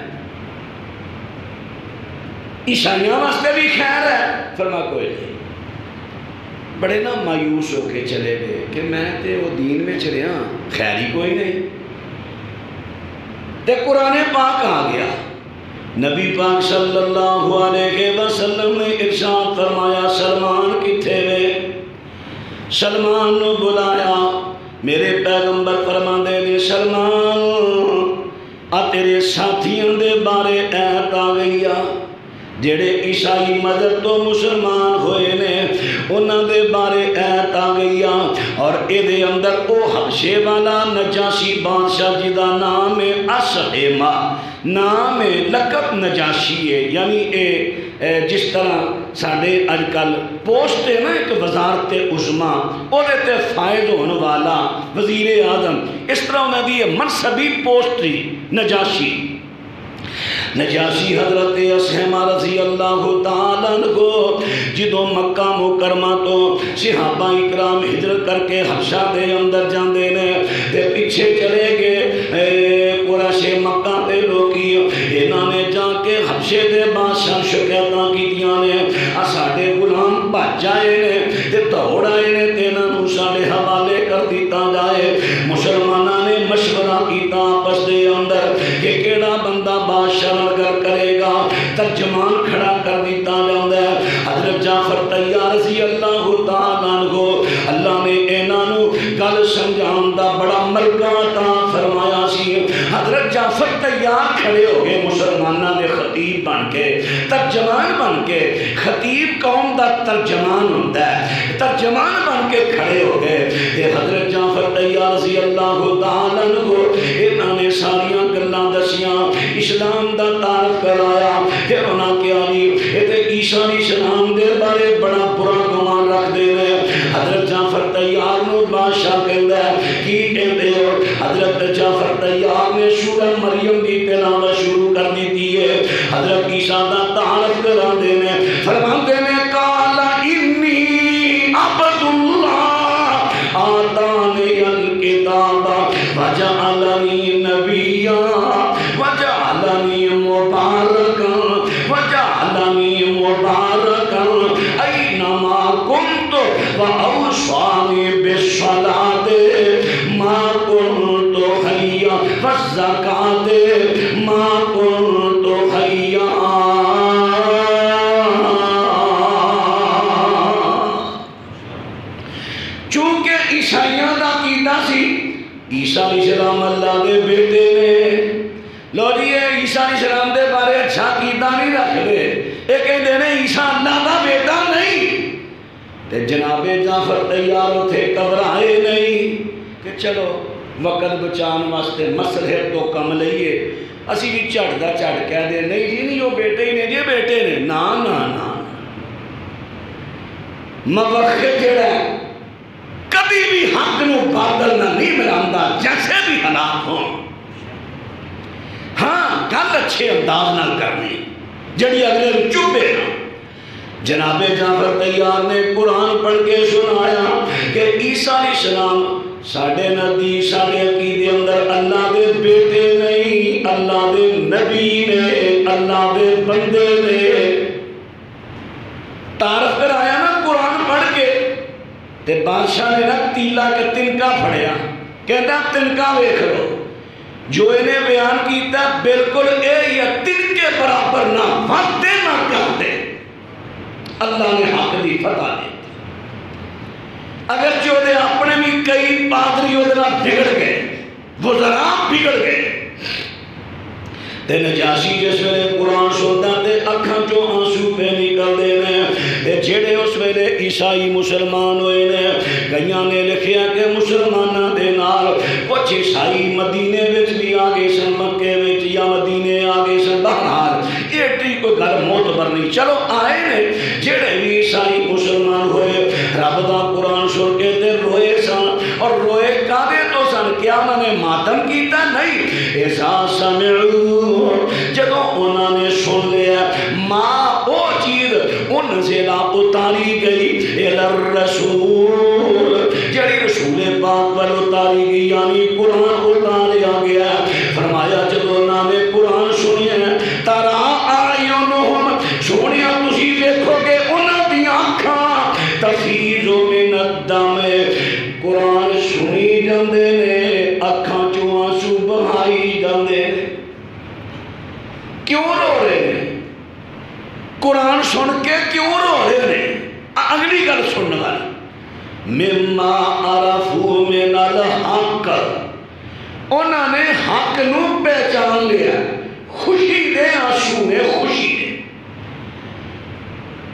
عیسائیاں واسطے بھی خیر ہے فرما کوئی نہیں بڑے نا مایوس ہو کے چلے گئے کہ میں تے وہ دین میں چلے ہاں خیر ہی کوئی نہیں تے قرآن پاک آ گیا نبی پاک صلی اللہ علیہ وسلم نے ارشاد فرمایا سلمان کتھے وے سلمان نے بلایا میرے پیغمبر فرماندے نے سلمان آ تیرے ساتھیاں دے بارے ایت آ گئی آ جڑے عیسائی مذہب تو مسلمان ہوئے نے انہاں دے بارے ایت آ گئی اور اے دے اندر او حبشے والا نجاشی بادشاہ جدا نام ہے اسہما نام ہے لقب نجاشی ہے یعنی اے جس طرح ساڑھے اج کل پوسٹ ہے نا ایک وزارت عظما او دیتے فائد ہونے والا وزیر اعظم اس طرح انہوں نے منصبی پوسٹ تھی نجاشی نجاشی حضرت اسحمہ رضی اللہ تعالیٰ عنہ جدو مکہ مکرمہ تو صحابہ اکرام ہجرت کر کے حبشہ دے اندر جاندے نے تے پیچھے چلے گئے قریش مکہ دے لوکی انہاں نے جا کے حبشے دے بادشاہ شکایتاں کیتیاں نے ساڈے غلام بھج جائے نے تے دوڑ آئے نے تے انہاں نوں ساڈے حوالے کر دیتا جائے مسلماناں نے مشورہ کیتا آپس دے اندر کہ کیڑا بندہ بادشاہ اگر کرے گا ترجمان کھڑا کر دیتا جاندہ ہے حضرت جعفر طیار رضی اللہ تعالیٰ عنہ اللہ نے انہوں گل سمجھان دا بڑا ملکہ عطا فرمایا سی حضرت جعفر طیار کھڑے ہو گئے مسلمانہ نے خطیب بن کے ترجمان بن کے خطیب قوم دا ترجمان ہوتا ہے ترجمان بن کے کھڑے ہو گئے حضرت جعفر طیار رضی اللہ تعالیٰ عنہ انہوں نے ساریاں گلاں دسیاں اسلام دا تعارف کرایا پھر انہاں کیا نہیں عیسیٰ علیہ السلام دے بارے بڑا برا گمان رکھ دے رہے حضرت جعفر طیار نو بادشاہ کہندا ہے کی کہندے ہو حضرت جعفر طیار نے سورہ مریم دی تلاوت شروع کر دی ہے حضرت عیسیٰ دا تعارف کرا دے نے فرماندے نے قال انی عبد اللہ آتانی الکتاب وجعلنی نبیا وجعلنی مبارکا وجعلنی مبارکا اینما کنت واوصانی بالصلاۃ ما کنت حیا والزکاۃ ما کنت حیا چونکہ عیسائیاں دا عقیدہ سی عیسیٰ علیہ السلام اللہ دے بیٹے نے لو جی یہ عیسیٰ علیہ السلام دے بارے اچھا عقیدہ نہیں رکھ دے یہ کہتے ہیں عیسیٰ اللہ دا بیٹا نہیں تے جناب جعفر طیار تھے گھبرائے نہیں کہ چلو وقت بچان واسطے مسئلے تو کم لئیے اسی بھی چڑھ دا چڑھ کہہ دے نہیں جی نہیں وہ بیٹے ہی نے جی بیٹے نے نا نا نا موقع جڑا ہے کبھی بھی حق نو باطل نہ نہیں ملاندہ جیسے بھی حالات ہوں ہاں گل اچھے انداز نہ کرنی جڑی اگلے چوبے نا جناب جعفر طیار نے قرآن پڑھ کے سنایا کہ عیسیٰ علیہ السلام ساڑھے نبی ساڑھے عقیدے اندر اللہ دے بیٹے نہیں اللہ دے نبی نے اللہ دے بندے نے تعارف کرایا نا قرآن پڑھ کے تے بادشاہ نے نا تیلا کے تنکا پھڑیا کہتا تنکا ویکھ لو جو انہیں بیان کیتا بالکل اے یا تنکے برابر نہ وقتے نہ کرتے اللہ نے حق دی فتح دی اگر جو دے اپنے بھی کئی پادری ادھنا بگڑ گئے وزراء بگڑ گئے تے نجاشی جس ویلے قرآن سنتا تے اکھاں جو آنسو پہ نکل دے نے تے جڑے اس ویلے عیسائی مسلمان ہوئے نے کئیاں نے لکھیا کہ مسلمانہ دے نال کچھ عیسائی مدینے وچ بھی آگے سن مکے وچ یا مدینے آگے سن بہرحال یہ ٹی کوئی گھر معتبر نہیں چلو آئے نے جڑے بھی عیسائی مسلمان ہوئے رب دا قرآن سن کے تے روئے سن اور روئے کادے تو سن کیا میں نے ماتم کیتا نہیں ایسا سمعو جدو انہوں نے سن لیا ماں وہ چیز ان زیلہ اتاری گئی الرسول جڑی رسول پاک پر اتاری گئی یعنی قرآن اتاریا گیا فرمایا جدو انہوں نے قرآن سنیا ترا آئینہم سونیا تسی دیکھو کہ انہوں دی آنکھاں تفیض من الدم قرآن سنی جاندے نے اکھاں چوں آنسو بہائی جاندے نے کیوں رو رہے ہیں قرآن سن کے کیوں رو رہے ہیں اگلی گل سننے والی مما عرفو من الحق انہوں نے حق نو پہچان لیا خوشی دے آنسو نے خوشی دے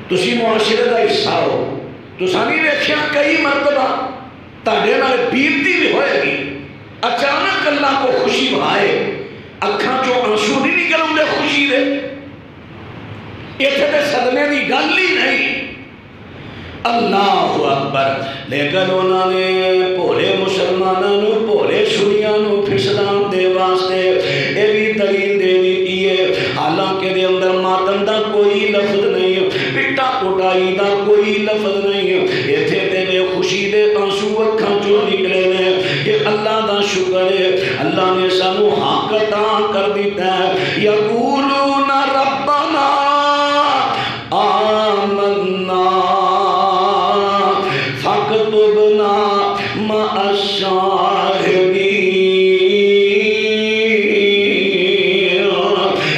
تسی معاشرے دا حصہ ہو تسانی ویکھیا کئی مرتبہ تاڑے نال بیتی بھی ہوئے گی اچانک اللہ کو خوشی بھائے اکھاں جو آنسو نہیں نکلوں دے خوشی دے ایتھے تے صدمے دی گل ہی نہیں اللہ اکبر لیکن انہوں نے پورے مسلمانوں پورے سنیاں پھسلان دے واسطے یہ بھی دلیل دے دی ہے علاقے دے اندر ماتم دا کوئی لفظ نہیں، پٹا پٹائی دا کوئی لفظ نہیں، ایتھے تے بے خوشی دے آنسو اکھاں چوں نکلے نے کہ اللہ دا شکر ہے اللہ نے سانو حق عطا کر دیتا ہے۔ یقولون ربنا آمنا فاکتبنا مع الشاہدین،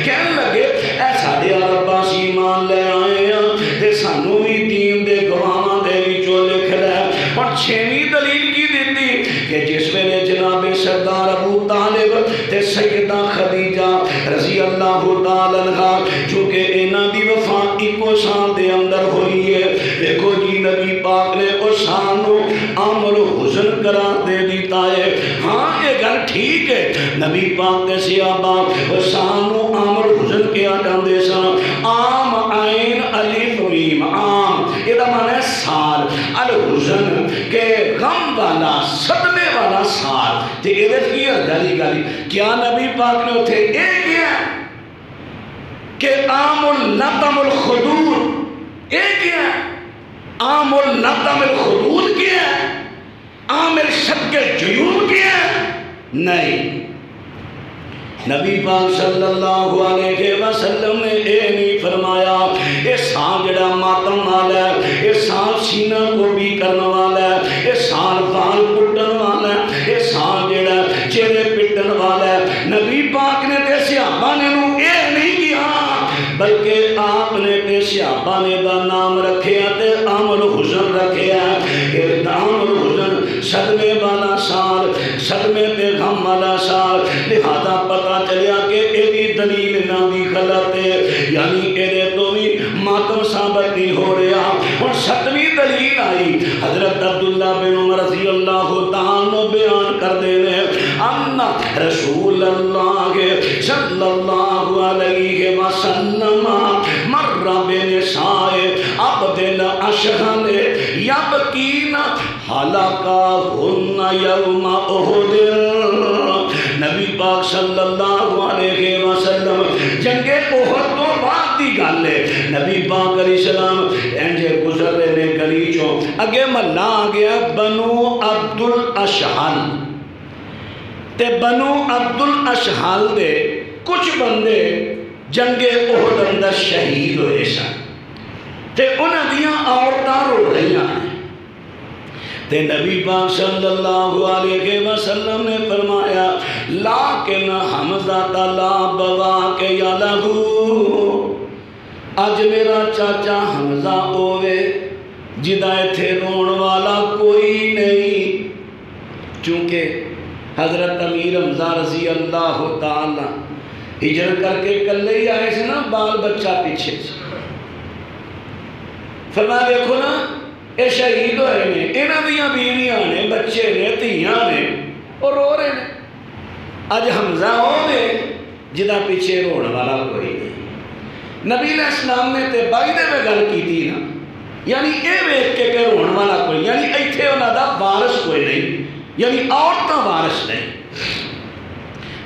کہنے لگے اے ساڈے ربا اسی ایمان لے آئے ہیں تے سانو بھی دین دے گواہاں دے وچوں لکھ لے۔ اور چھویں دلیل کی دیتی کہ جس ویلے جناب سردار ابو طالب تے سیدہ خدیجہ رضی اللہ تعالی عنہا چونکہ انہاں دی وفات ایکو سال دے اندر ہوئی ہے، دیکھو جی نبی پاک نے اس سال نو عامل حزن قرار دے دیتا ہے۔ ہاں یہ گل ٹھیک ہے، نبی پاک دے صحابہ اس سال نو عامل حزن کیا جاندے سن، عام عین الف میم عام، یہ دا معنی ہے سال، الحزن کہ غم والا صدمے والا سال، تے ایدت کی گلی گلی کیا نبی پاک نے اتھے ایک کیا کہ عام النطم الخدود ایک کیا، عام النطم الخدود کیا، عام الشق الجیوب کیا، نہیں، نبی پاک صلی اللہ علیہ وسلم نے اے نہیں فرمایا اے سال جڑا ماتم والا ہے، اے سال سینہ کو بھی کرنے والا ہے، اے سال بال پٹن والا ہے، اے سال جڑا چہرے پٹن والا ہے۔ نبی پاک نے تے صحابہ نے نو اے نہیں کیا بلکہ آپ نے تے صحابہ نے دا نام رکھیا تے عامل حزن رکھیا کہ عامل حزن صدمے والا سال، صدمے تے غم والا سال، لہذا پتہ چلیا کہ ایدی دلیل نہ دی غلط ہے، یعنی ایدے تو بھی ماتم ثابت نہیں ہو رہا۔ اور ستویں دلیل آئی حضرت عبداللہ بن عمر رضی اللہ تعالیٰ بیان کر دینے ان رسول اللہ صلی اللہ علیہ وسلم مر بنسائے عبد الاشہل یبکین حلقہن یوم احد۔ نبی پاک صلی اللہ علیہ وسلم جنگ احد تو بعد دی گل ہے، نبی پاک علیہ السلام انجے گزر رہے نے گلیچوں، اگے محلہ آ گیا بنو عبد الاشہل، تے بنو عبد الاشہل دے کچھ بندے جنگ احد اندر شہید ہوئے سن، تے انہاں دیاں عورتاں رو رہیاں ہیں، تے نبی پاک صلی اللہ علیہ وسلم نے فرمایا لیکن حمزہ لا بوا کے یا لہو، اج میرا چاچا حمزہ ہوئے جدہ تھے رون والا کوئی نہیں، چونکہ حضرت امیر حمزہ رضی اللہ تعالی ہجرت کر کے کلے ہی آئے سے نا، بال بچہ پیچھے سے فرمایا دیکھو نا اے شہید ہوئے نے، انہاں دیاں بیویاں نے، بچے نے، دھیاں نے، اور رو رہے ہیں، اج حمزہ ہوئے جدہ پیچھے رون والا کوئی نہیں۔ نبی علیہ السلام نے تے بائی میں گل کی تھی نا، یعنی اے ویکھ کے کہ رون والا کوئی، یعنی ایتھے انہاں دا وارث کوئی نہیں، یعنی عورتاں وارث نہیں۔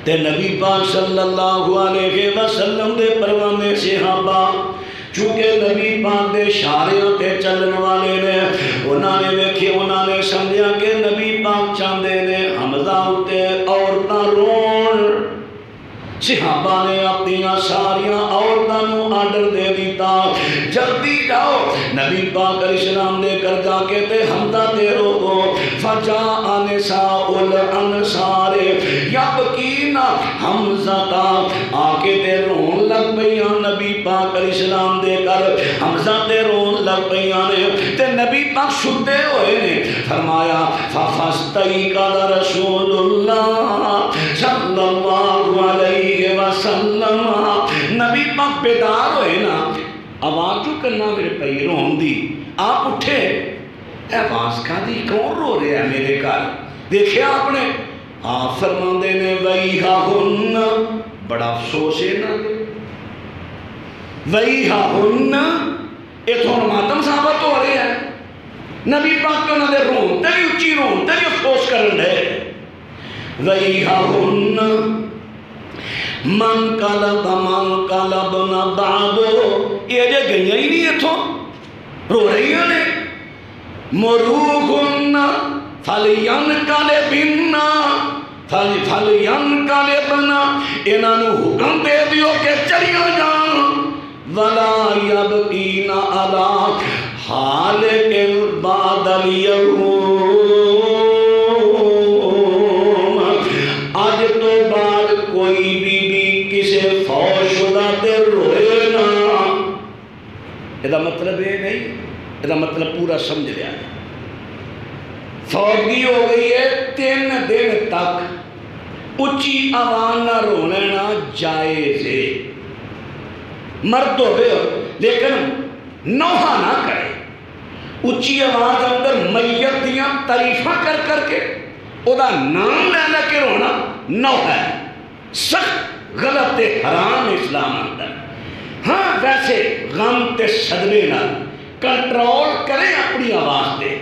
تے نبی پاک صلی اللہ علیہ وسلم دے پروانے صحابہ چونکہ نبی پاک دے شاریاں تے چلن والے نے، انہاں نے ویکھے، انہاں نے سمجھا کہ نبی پاک چاہندے نے حمزہ اتے عورتاں رون، صحابہ نے اپنی ساریاں عورتاں نو آرڈر دے دیتا جلدی جاؤ نبی پاک علیہ السلام نے کر جا کے تے حمزہ تے روکو، فجاء نساء الانصار یبکین حمزہ آکے تے رون لگ پئیاں نبی پاک علیہ السلام دے کر، حمزہ تے رون لگ پئیاں نے تے نبی پاک شدے ہوئے نے، فرمایا فَفَاسْتَيْقَظَ رَسُولُ اللَّهِ صلی اللہ علیہ وسلم، نبی پاک بیدار ہوئے نا، آواز جو کرنا میرے پئی رون دی، آپ اٹھے اے آواز کا دی کون رو رہے ہیں میرے گھر، دیکھیں آپ نے، آپ فرمان دینے وَيْحَهُنَّ، بڑا افسوس ہے نا، وَيْحَهُنَّ اتھون ماتم ثابت ہو رہے ہیں، نبی پاک کے انہوں نے رون تیری اچھی رون تیری افسوس کرن ہے، وَيْحَهُنَّ من قلب نہ بعدو یہ جے گئیاں ہی نہیں اتھوں رو رہی نے مروحن فَلْيَنْقَلِبْنَا فَلْيَنْقَلِبْنَا انہوں حکم دے دیو کہ چلیاں جان وَلَا يَبْقِينَ عَلَىٰ حَالِكٍ بَعْدَ الْيَوْمِ آج تو بعد کوئی بھی کسے فوت شدہ تے روئے نا. یہ مطلب یہ نہیں، یہ مطلب پورا سمجھ لیا ہے. فوتگی ہو گئی ہے 3 دن تک اچھی آواز نہ رونا جائز ہے. مرد ہوئے لیکن نوحہ نہ کرے. اچھی آواز اندر میت دیاں تعریفاں کر کے او دا نام لینا کے رونا نوحہ ہے، سخت غلط حرام اسلام اندر. ہاں ویسے غم تے صدمے نہ کنٹرول کریں اپنی آواز دے.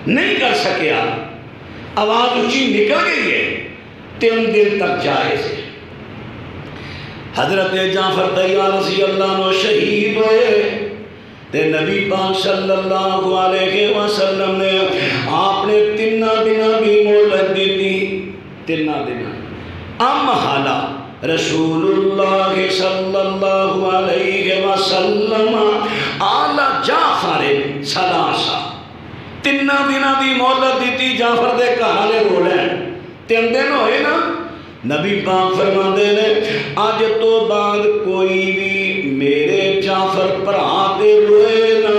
نہیں کر سکے آپ آواز اچھی نکل گئی ہے 3 دن تک جائز ہے. حضرت جعفر تیار رضی اللہ عنہ شہید ہوئے تے نبی پاک صلی اللہ علیہ وسلم نے آپ نے 3 دن بھی مہلت دی تھی. 3 دن ام حالا رسول اللہ صلی اللہ علیہ وسلم آل جعفر سلاسہ 3 دن دی مہلت دی تھی. جعفر دے کہالے رو لیں 3 دن ہوئے نا. نبی پاک فرما دے نے آج تو بعد کوئی بھی میرے جعفر پرا دے روئے نا.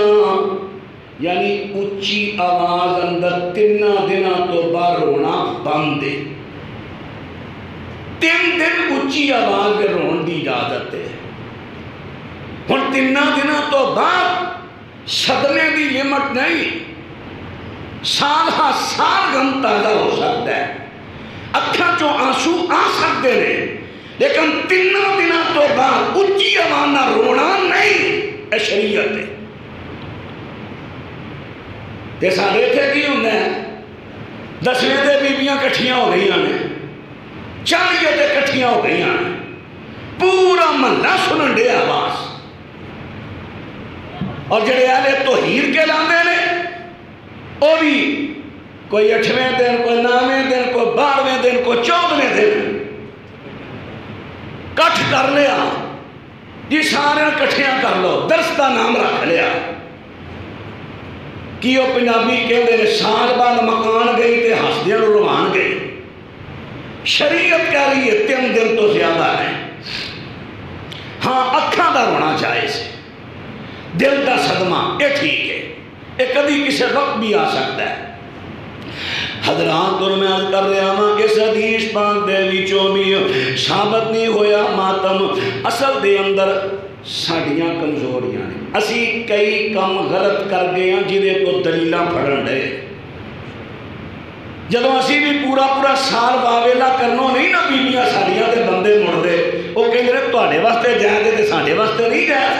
یعنی اچھی آواز اندر 3 دن تو بعد رونا بند ہے. 3 دن اچھی آواز کے رون دی اجازت ہے. ہن 3 دن تو بعد صدمے دی لمٹ نہیں. سال ہاں سال غم تازہ ہو سکتا ہے، اکھاں چوں آنسو آ سکتے ہیں، لیکن 3 دن تو بعد اچھی آواز نہ رونا نہیں. اے شریعت ہے. تے سارے تھے کی ہوندے ہیں 10ویں دے بیبیاں کٹھیاں ہو گئی ہیں، 40 تے کٹھیاں ہو گئی ہیں، پورا محلہ سنن دے آواز. اور جڑے اہل توحید کے لاندے نے وہ بھی کوئی 8ویں دن، کوئی 9ویں دن، کوئی 12ویں دن، کوئی 14ویں دن کٹھ کر لیا جی سارے کٹھیاں کر لو، درس دا نام رکھ لیا. کی وہ پنجابی کہتے ہیں سال بعد مکان گئی تے ہسدیاں نوں روان گئی. شریعت کہہ رہی ہے 3 دن تو زیادہ ہے. ہاں اکھاں دا رونا جائز ہے، دل دا صدمہ یہ ٹھیک ہے، یہ کبھی کسی وقت بھی آ سکتا ہے. حضرات اور میں عرض کر رہا ہوں کہ اس حدیث پاک دے وچوں بھی ثابت نہیں ہویا ماتم. اصل دے اندر ساڈیاں کمزوریاں نے، اسی کئی کم غلط کر گئے ہیں جہدے تو دلیلاں پھڑن دے. جدوں اسی بھی پورا سال واویلا کرنو نہیں نا بیبیاں ساڈیاں تے بندے مڑ دے وہ کہندے نے تواڈے واسطے جائز تے ساڈے واسطے نہیں جائز.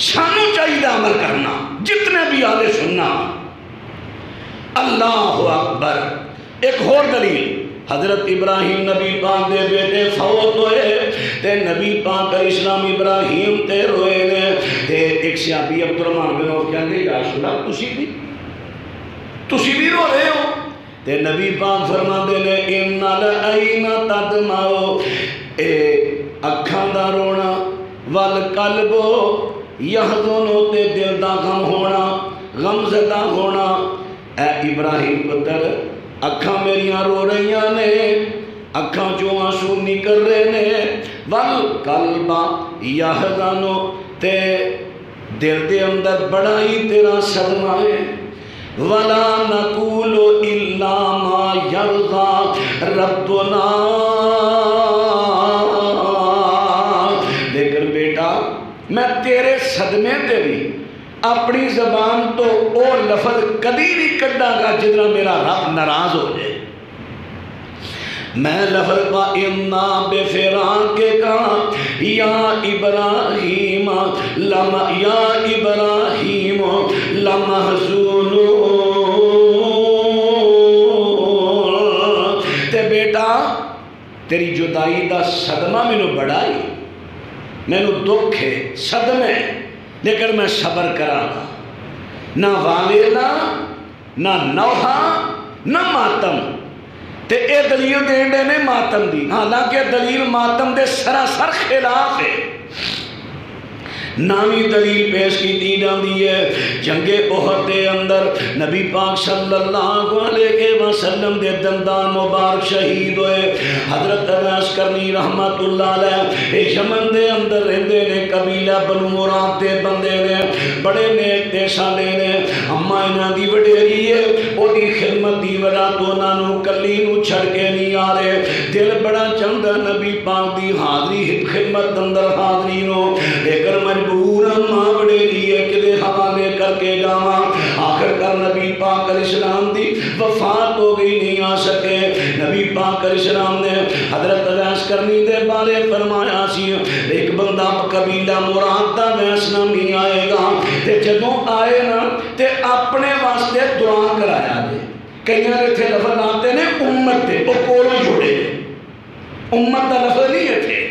سانو چاہیے عمل کرنا جتنے بھی آلے سننا. اللہ اکبر. ایک اور دلیل حضرت ابراہیم نبی پاک دے بیٹے فوت ہوئے تے نبی پاک اسلام ابراہیم تے روئے نے تے ایک صحابی عبدالرحمن بن عوف کہندے یا رسول اللہ تسی بھی رو رہے ہو تے نبی پاک فرماندے نے ان العین تدمع اکھاں دا رونا والقلب یحزن تے دل دا غم ہونا، غم زدہ ہونا. اے ابراہیم پتر اکھاں میریاں رو رہیاں نے، اکھاں چوں آنسو نکل رہے نے. والقلب یحزن تے دل دے اندر بڑا ہی تیرا صدمہ ہے. ولا نقول الا ما یرضى ربنا. لیکن بیٹا میں تیرے صدمے تے بھی اپنی زبان تو او لفظ کدی نہیں کڈا گا جتنا میرا رب ناراض ہو جائے. میں لفظ با انا بفراق کا یا ابراہیم لمحزون. تے بیٹا تیری جدائی دا صدمہ مینوں بڑا ہی، مینوں دکھ ہے، صدمے، لیکن میں صبر کراں گا، نہ واویلا نہ نوحہ نہ ماتم۔ تے اے دلیل دین دے نے ماتم دی، حالانکہ دلیل ماتم دے سراسر خلاف ہے۔ نامی دلیل پیش کی دی جاندی ہے جنگ احد دے اندر نبی پاک صلی اللہ علیہ وسلم دے دندان مبارک شہید ہوئے۔ حضرت اویس کرنی رحمت اللہ علیہ یمن دے اندر رہندے نے، قبیلہ بنو مراد دے بندے نے، بڑے نیک تے سالے نے، اما انہاں دی وڈیری ہے، او دی خدمت دی وجہ تو انہاں نوں کلی نوں چھڑ کے نہیں آ رہے، دل بڑا چاہندا نبی پاک دی حاضری خدمت اندر حاضری نو، لیکن مجبور ماں وڈیری ہے کہ حوالے کر کے جاواں۔ آخر کر نبی پاک علیہ السلام دی وفات ہو گئی، نہیں آ سکے۔ نبی پاک علیہ السلام نے حضرت اویس کرنی دے بارے فرمایا سی ایک بندہ قبیلہ مراد دا اویس نہیں آئے گا، تے جدوں آئے نا تے اپنے واسطے دعا کرایا دے۔ کئی تھے لفظ آتے نے امت دے، وہ کولوں جڑے امت دا لفظ نہیں ہے تھے،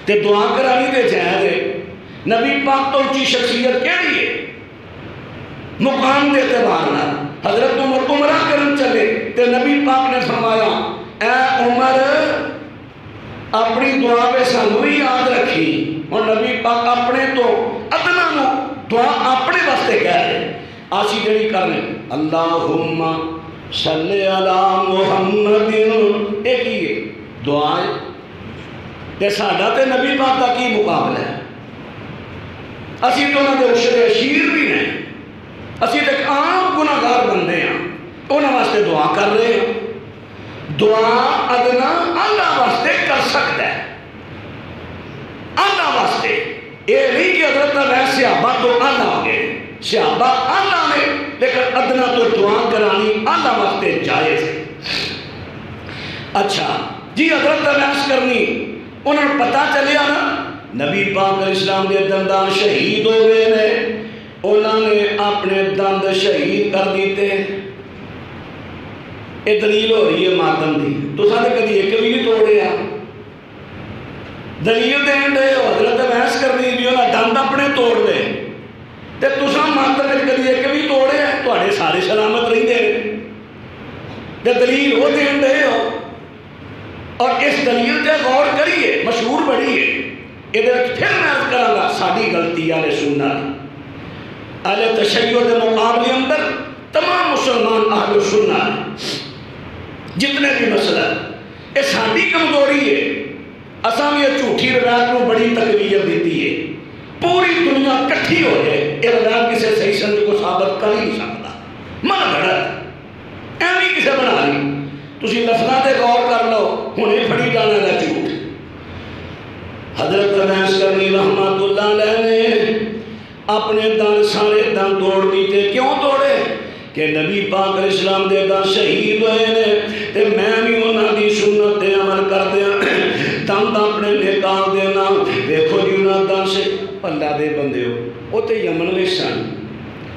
تے دعا کرانی دے جائے دے۔ نبی پاک تو اونچی شخصیت کیڑی ہے مقام دے اعتبار نہ، حضرت عمر عمرہ کرن چلے تے نبی پاک نے فرمایا اے عمر اپنی دعا پہ سانوں بھی یاد رکھی، اور نبی پاک اپنے تو ادنا نو دعا اپنے واسطے کہہ رہے آسی جڑی کرنے اللہم صلی علی محمد، ایک ہی ہے دعا ہے تے ساڈا تے نبی پاک دا کی مقابلہ ہے؟ اسی تو انہوں نے عشر عشیر بھی نہیں، اسی تو ایک عام گناہگار بندے ہیں، انہوں واسطے دعا کر رہے ہیں۔ دعا ادنا اللہ واسطے کر سکتا ہے، اللہ واسطے، یہ نہیں کہ حضرت اویس صحابہ تو اللہ ہو گئے، صحابہ اللہ نے، لیکن ادنا تو دعا کرانی اللہ واسطے جائز ہے۔ اچھا جی حضرت اویس کرنی انہوں نے پتہ چلیا نا نبی پاک علیہ السلام دے دندان شہید ہو گئے نے، انہوں نے اپنے دند شہید کر دیتے۔ یہ دلیل ہو رہی ہے ماتم دی، تو سارے کدی ایک بھی نہیں توڑے آ دلیل دین دے حضرت اویس کرنی بھی انہوں نے دند اپنے توڑ دے تے تساں ماتم کدی ایک بھی توڑے ہیں، تواڈے سارے سلامت رہندے تے دلیل وہ دین دے ہو۔ اور اس دلیل تے غور کریے، مشہور بڑی ہے، یہ پھر میں عرض کروں گا ساری غلطی اہل سنت اہل تشیع کے مقابلے اندر تمام مسلمان اہل سنت جتنے بھی مسئلہ یہ ساری کمزوری ہے۔ اساں یہ جھوٹی روایت کو بڑی تقویت دیتی ہے، پوری دنیا کٹھی ہو جائے یہ روایت کسی صحیح سند کو ثابت کر ہی نہیں سکتا، من گھڑت ایویں کسے بنا لی۔ تسی لفظاں تے غور کر لو، ہنے پھڑی جانا ہے جھوٹ۔ حضرت اویس کرنی رحمت اللہ علیہ نے اپنے دن سارے دن توڑ دیتے، کیوں توڑے؟ کہ نبی پاک علیہ السلام دے دن شہید ہوئے نے تے میں بھی انہاں دی سنت تے عمل کر دیا، دن اپنے نکال دینا۔ دیکھو جی انہاں دن سے اللہ دے بندے ہو، وہ تے یمن میں سن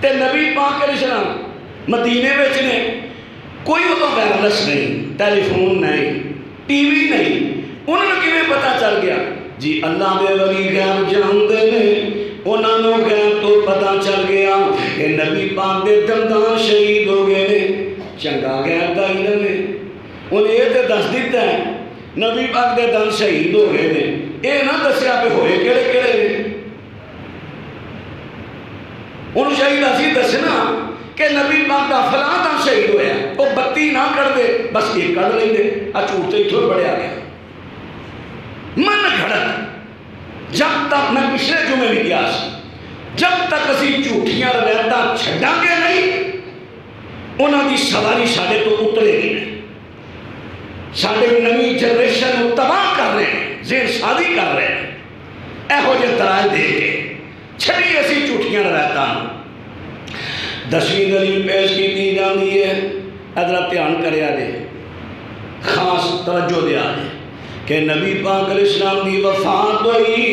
تے نبی پاک علیہ السلام مدینے وچ نے، کوئی وہ تو وائرلس نہیں، ٹیلی فون نہیں، ٹی وی نہیں، انہوں نے کیویں پتہ چل گیا؟ جی اللہ دے ولی غیب جانتے نے، انہوں نے غیب تو پتہ چل گیا کہ نبی پاک دے دندان شہید ہو گئے نے، چنگا غیب دا علم ہے، انہیں یہ تے دس دیتا ہے نبی پاک دے دند شہید ہو گئے نے، یہ نہ دسیا پہ ہوئے کیڑے کیڑے نے، انہوں شہید اسی دسنا کہ نبی پاک دا فلاں دن شہید ہویا، وہ بتی نہ کر دے بس ایک کر لیں دے، اچھوٹ سے اتھوڑ بڑے آگیا۔ من گھڑت جب تک میں پچھلے جمعے بھی کیا سی، جب تک اسی جھوٹیاں روایتاں چھڈاں گے نہیں انہاں دی سواری ساڈے تو اترے گی نہیں، ساڈے نویں جنریشن کو تباہ کر رہے ہیں، ذہن سازی کر رہے ہیں، اے ہو جے دلائل دے کے چھڑی اسی جھوٹیاں روایتاں۔ دسویں دلیل پیش کی دی جاندی ہے، حضرت دھیان کریا دے، خاص توجہ دیا دے کہ نبی پاک علیہ السلام دی وفات ہوئی،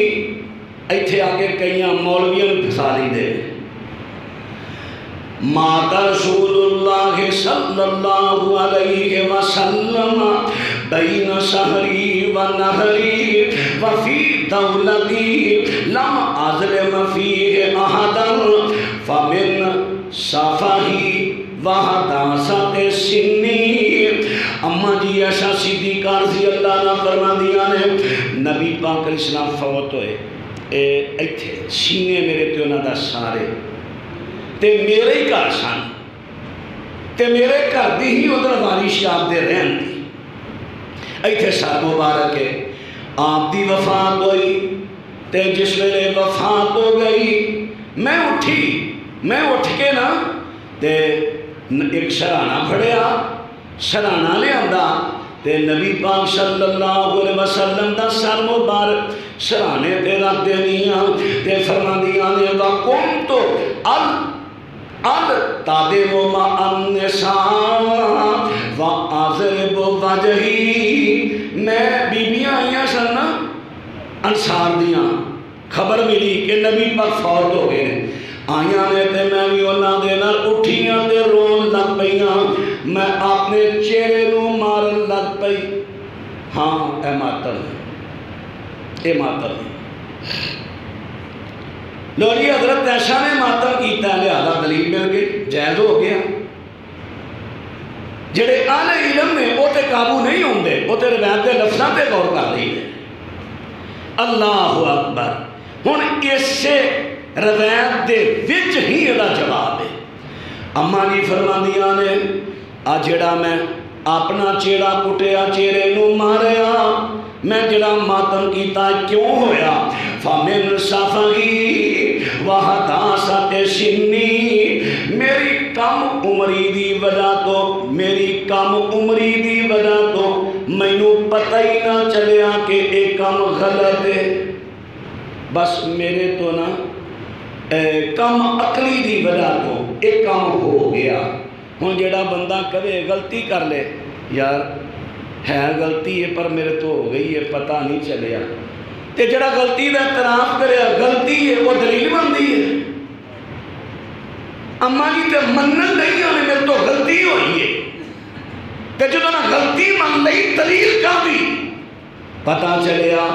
ایتھے آگے کئیاں مولویاں پھسالی دے، مات رسول اللہ صلی اللہ علیہ وسلم بین شہری و نہری وفی دولتی لم اظلم فیہ احدا فمن صفحی وحداثت سنی۔ اماں جی ایسا صدیقہ رضی اللہ عنہ فرما دیا نے نبی پاک علیہ السلام فوت ہوئے ایتھے سینے میرے تے انہاں دا سارے تے میرے ہی گھر سن تے میرے گھر دی ہی ادھر وارث آپ دے رہن دی ایتھے سر مبارک ہے آپ دی وفات ہوئی تے جس ویلے وفات ہو گئی میں اٹھ کے نا تے ایک سرانہ پھڑیا سرانہ لے آندا تے نبی پاک صلی اللہ علیہ وسلم دا سر مبارک سرانے تے رکھ دینیاں تے فرما دیا نے وَقُمْتُ تَعْدِمُ مَعَ النِّسَاءِ وَأَضْرِبُ وَجْهِي میں بیبیاں آئیاں سن نا انصار دیاں خبر ملی کہ نبی پاک فوت ہو گئے آئیاں نے تے میں بھی انہاں دے نال اٹھیاں تے رون لگ پئیاں میں اپنے چہرے نو مارن لگ پئی ہاں اے ماتم لولی حضرت عائشہ نے ماتم کیتا ہے لہذا دلیل مل گئی جائز ہو گیا جڑے اہل علم نے وہ تے قابو نہیں ہوندے وہ تے روایت دے لفظاں تے غور کر رہی ہے اللہ اکبر ہن اسے روایت دے وچ ہی یہ جواب ہے اماں جی فرماندیاں نے آ جڑا میں اپنا چیڑا کٹیا چہرے نو ماریا میں جڑا ماتم کیتا کیوں ہویا فمن صفحی وحداثت سنی میری کم عمری دی وجہ تو مینوں پتہ ہی نہ چلیا کہ ایک کم غلط ہے بس میرے تو نا کم عقلی دی وجہ تو ایک کام ہو گیا ہوں جڑا بندہ کبھی غلطی کر لے یار ہے غلطی ہے پر میرے تو ہو گئی ہے پتہ نہیں چلیا تے جڑا غلطی دا اعتراف کرے غلطی ہے وہ دلیل بندی ہے اماں جی تے منن نہیں آنے میرے تو غلطی ہوئی ہے تے جدو نا غلطی من لئی دلیل کا بھی پتہ چلیا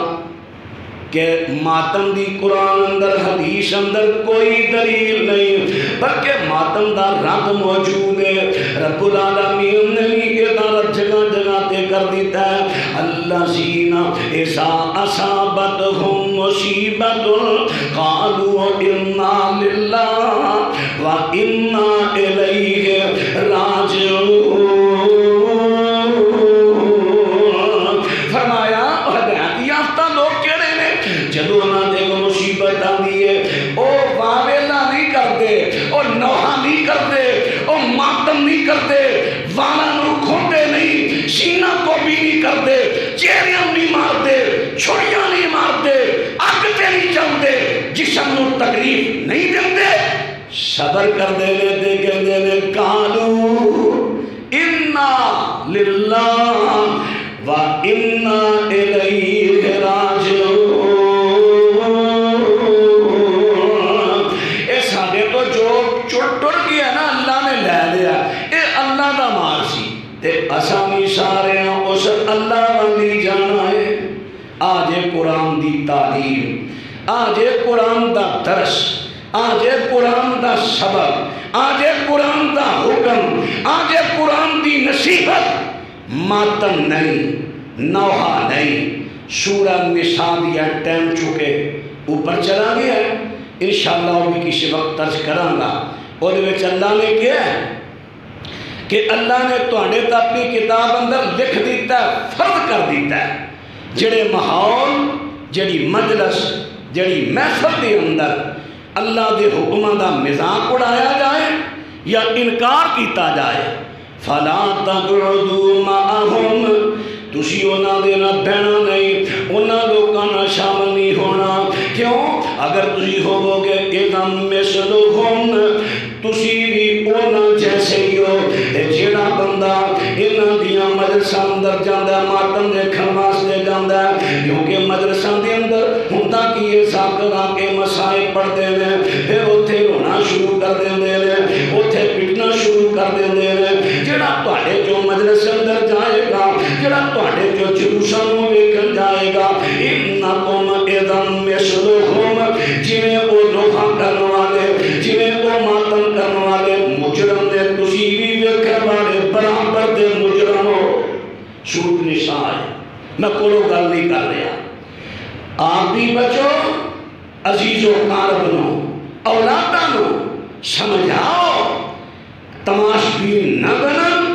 کہ ماتم دی قرآن اندر حدیث اندر کوئی دلیل نہیں بلکہ ماتم دا رد موجود ہے رب العالمین نے بھی ادارت جگہ جگہ تے کر دیتا ہے اللہ زینا ایسا اصابتہم مصیبت قالوا انا للہ و انا الیہ راجعون فرمایا ہدایت یافتہ لوگ کہڑے نے جدو نہ دیکھو مصیبت آندی ہے او واویلا نہیں کرتے او نوحہ نہیں کرتے او ماتم نہیں کرتے والا نو کھوٹے نہیں سینہ کو بھی نہیں کرتے چہریاں نہیں مارتے چھڑیاں نہیں مارتے اگتے نہیں چلتے جسم نو تکلیف نہیں دیتے صبر کر دے دے کہندے نے قالو انا للہ و انا الیہ راجعون اے ساڈے تو جو ٹر گیا نا اللہ نے لے لیا اے اللہ دا مال سی تے اساں بھی سارے اس اللہ والی جانا ہے آج قرآن دی تعلیم آج قرآن دا درس آج قرآن دا سبق آج قرآن دا حکم آج قرآن دی نصیحت ماتم نہیں نوحہ نہیں سورہ نساء دیا ٹائم چکے اوپر چلا گیا ہے انشاءاللہ وہ بھی کسی وقت ترج کروں گا اور وچ اللہ نے کیا ہے کہ اللہ نے تواڈے تے اپنی کتاب اندر لکھ دیتا ہے فرض کر دیتا ہے جڑے ماحول جڑی مجلس جڑی محفل دے اندر اللہ دے حکماں دا مذاق اڑایا جائے یا انکار کیتا جائے فلا تقعدوا معهم تسی انہاں دے نہ بہنا نہیں انہاں لوکاں نہ شامل نہیں ہونا کیوں اگر تسی ہوو گے اذن مثلهم تسی بھی انہاں جیسے ہی ہو جڑا بندہ انہاں دیاں مجلساں اندر جاندا ماتم دیکھن واسطے جاندا کیونکہ مدرساں دے اندر ہوندا کی ہے ساکرا کے مسائل پڑھتے ہیں پھر اوتھے رونا شروع کر دیندے نے اوتھے پٹنا شروع کر دیندے نے جڑا تواڈے جو مجلس اندر جائے گا جڑا تواڈے جلوسوں ویکھن جائے گا انکم اذا مثلہم جنہیں وہ دھوکا کرنے والے جنہیں وہ ماتم کرنے والے مجرم نے تسی بھی ویکھن والے برابر دے مجرم ہو سود نشاں ہے میں کوئی گل نہیں کر رہا آپ بھی بچو عزیز و قارب نو اولادہ نو سمجھاؤ تماشبین نہ بنن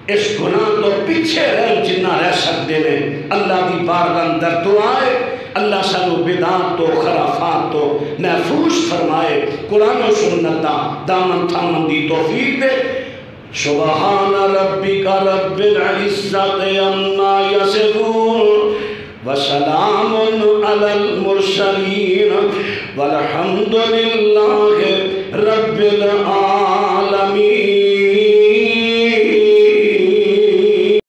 اس گناہ تو پیچھے رہ جنہ رہ سکتے ہیں اللہ دی بارگاہ اندر دعائے اللہ سانو بدعات تو خرافات تو محفوظ فرمائے قرآن و سنت دا دامن تھامن دی توفیق دے سبحان ربک رب العزت عما یصفون وسلام علی المرسلین والحمد للہ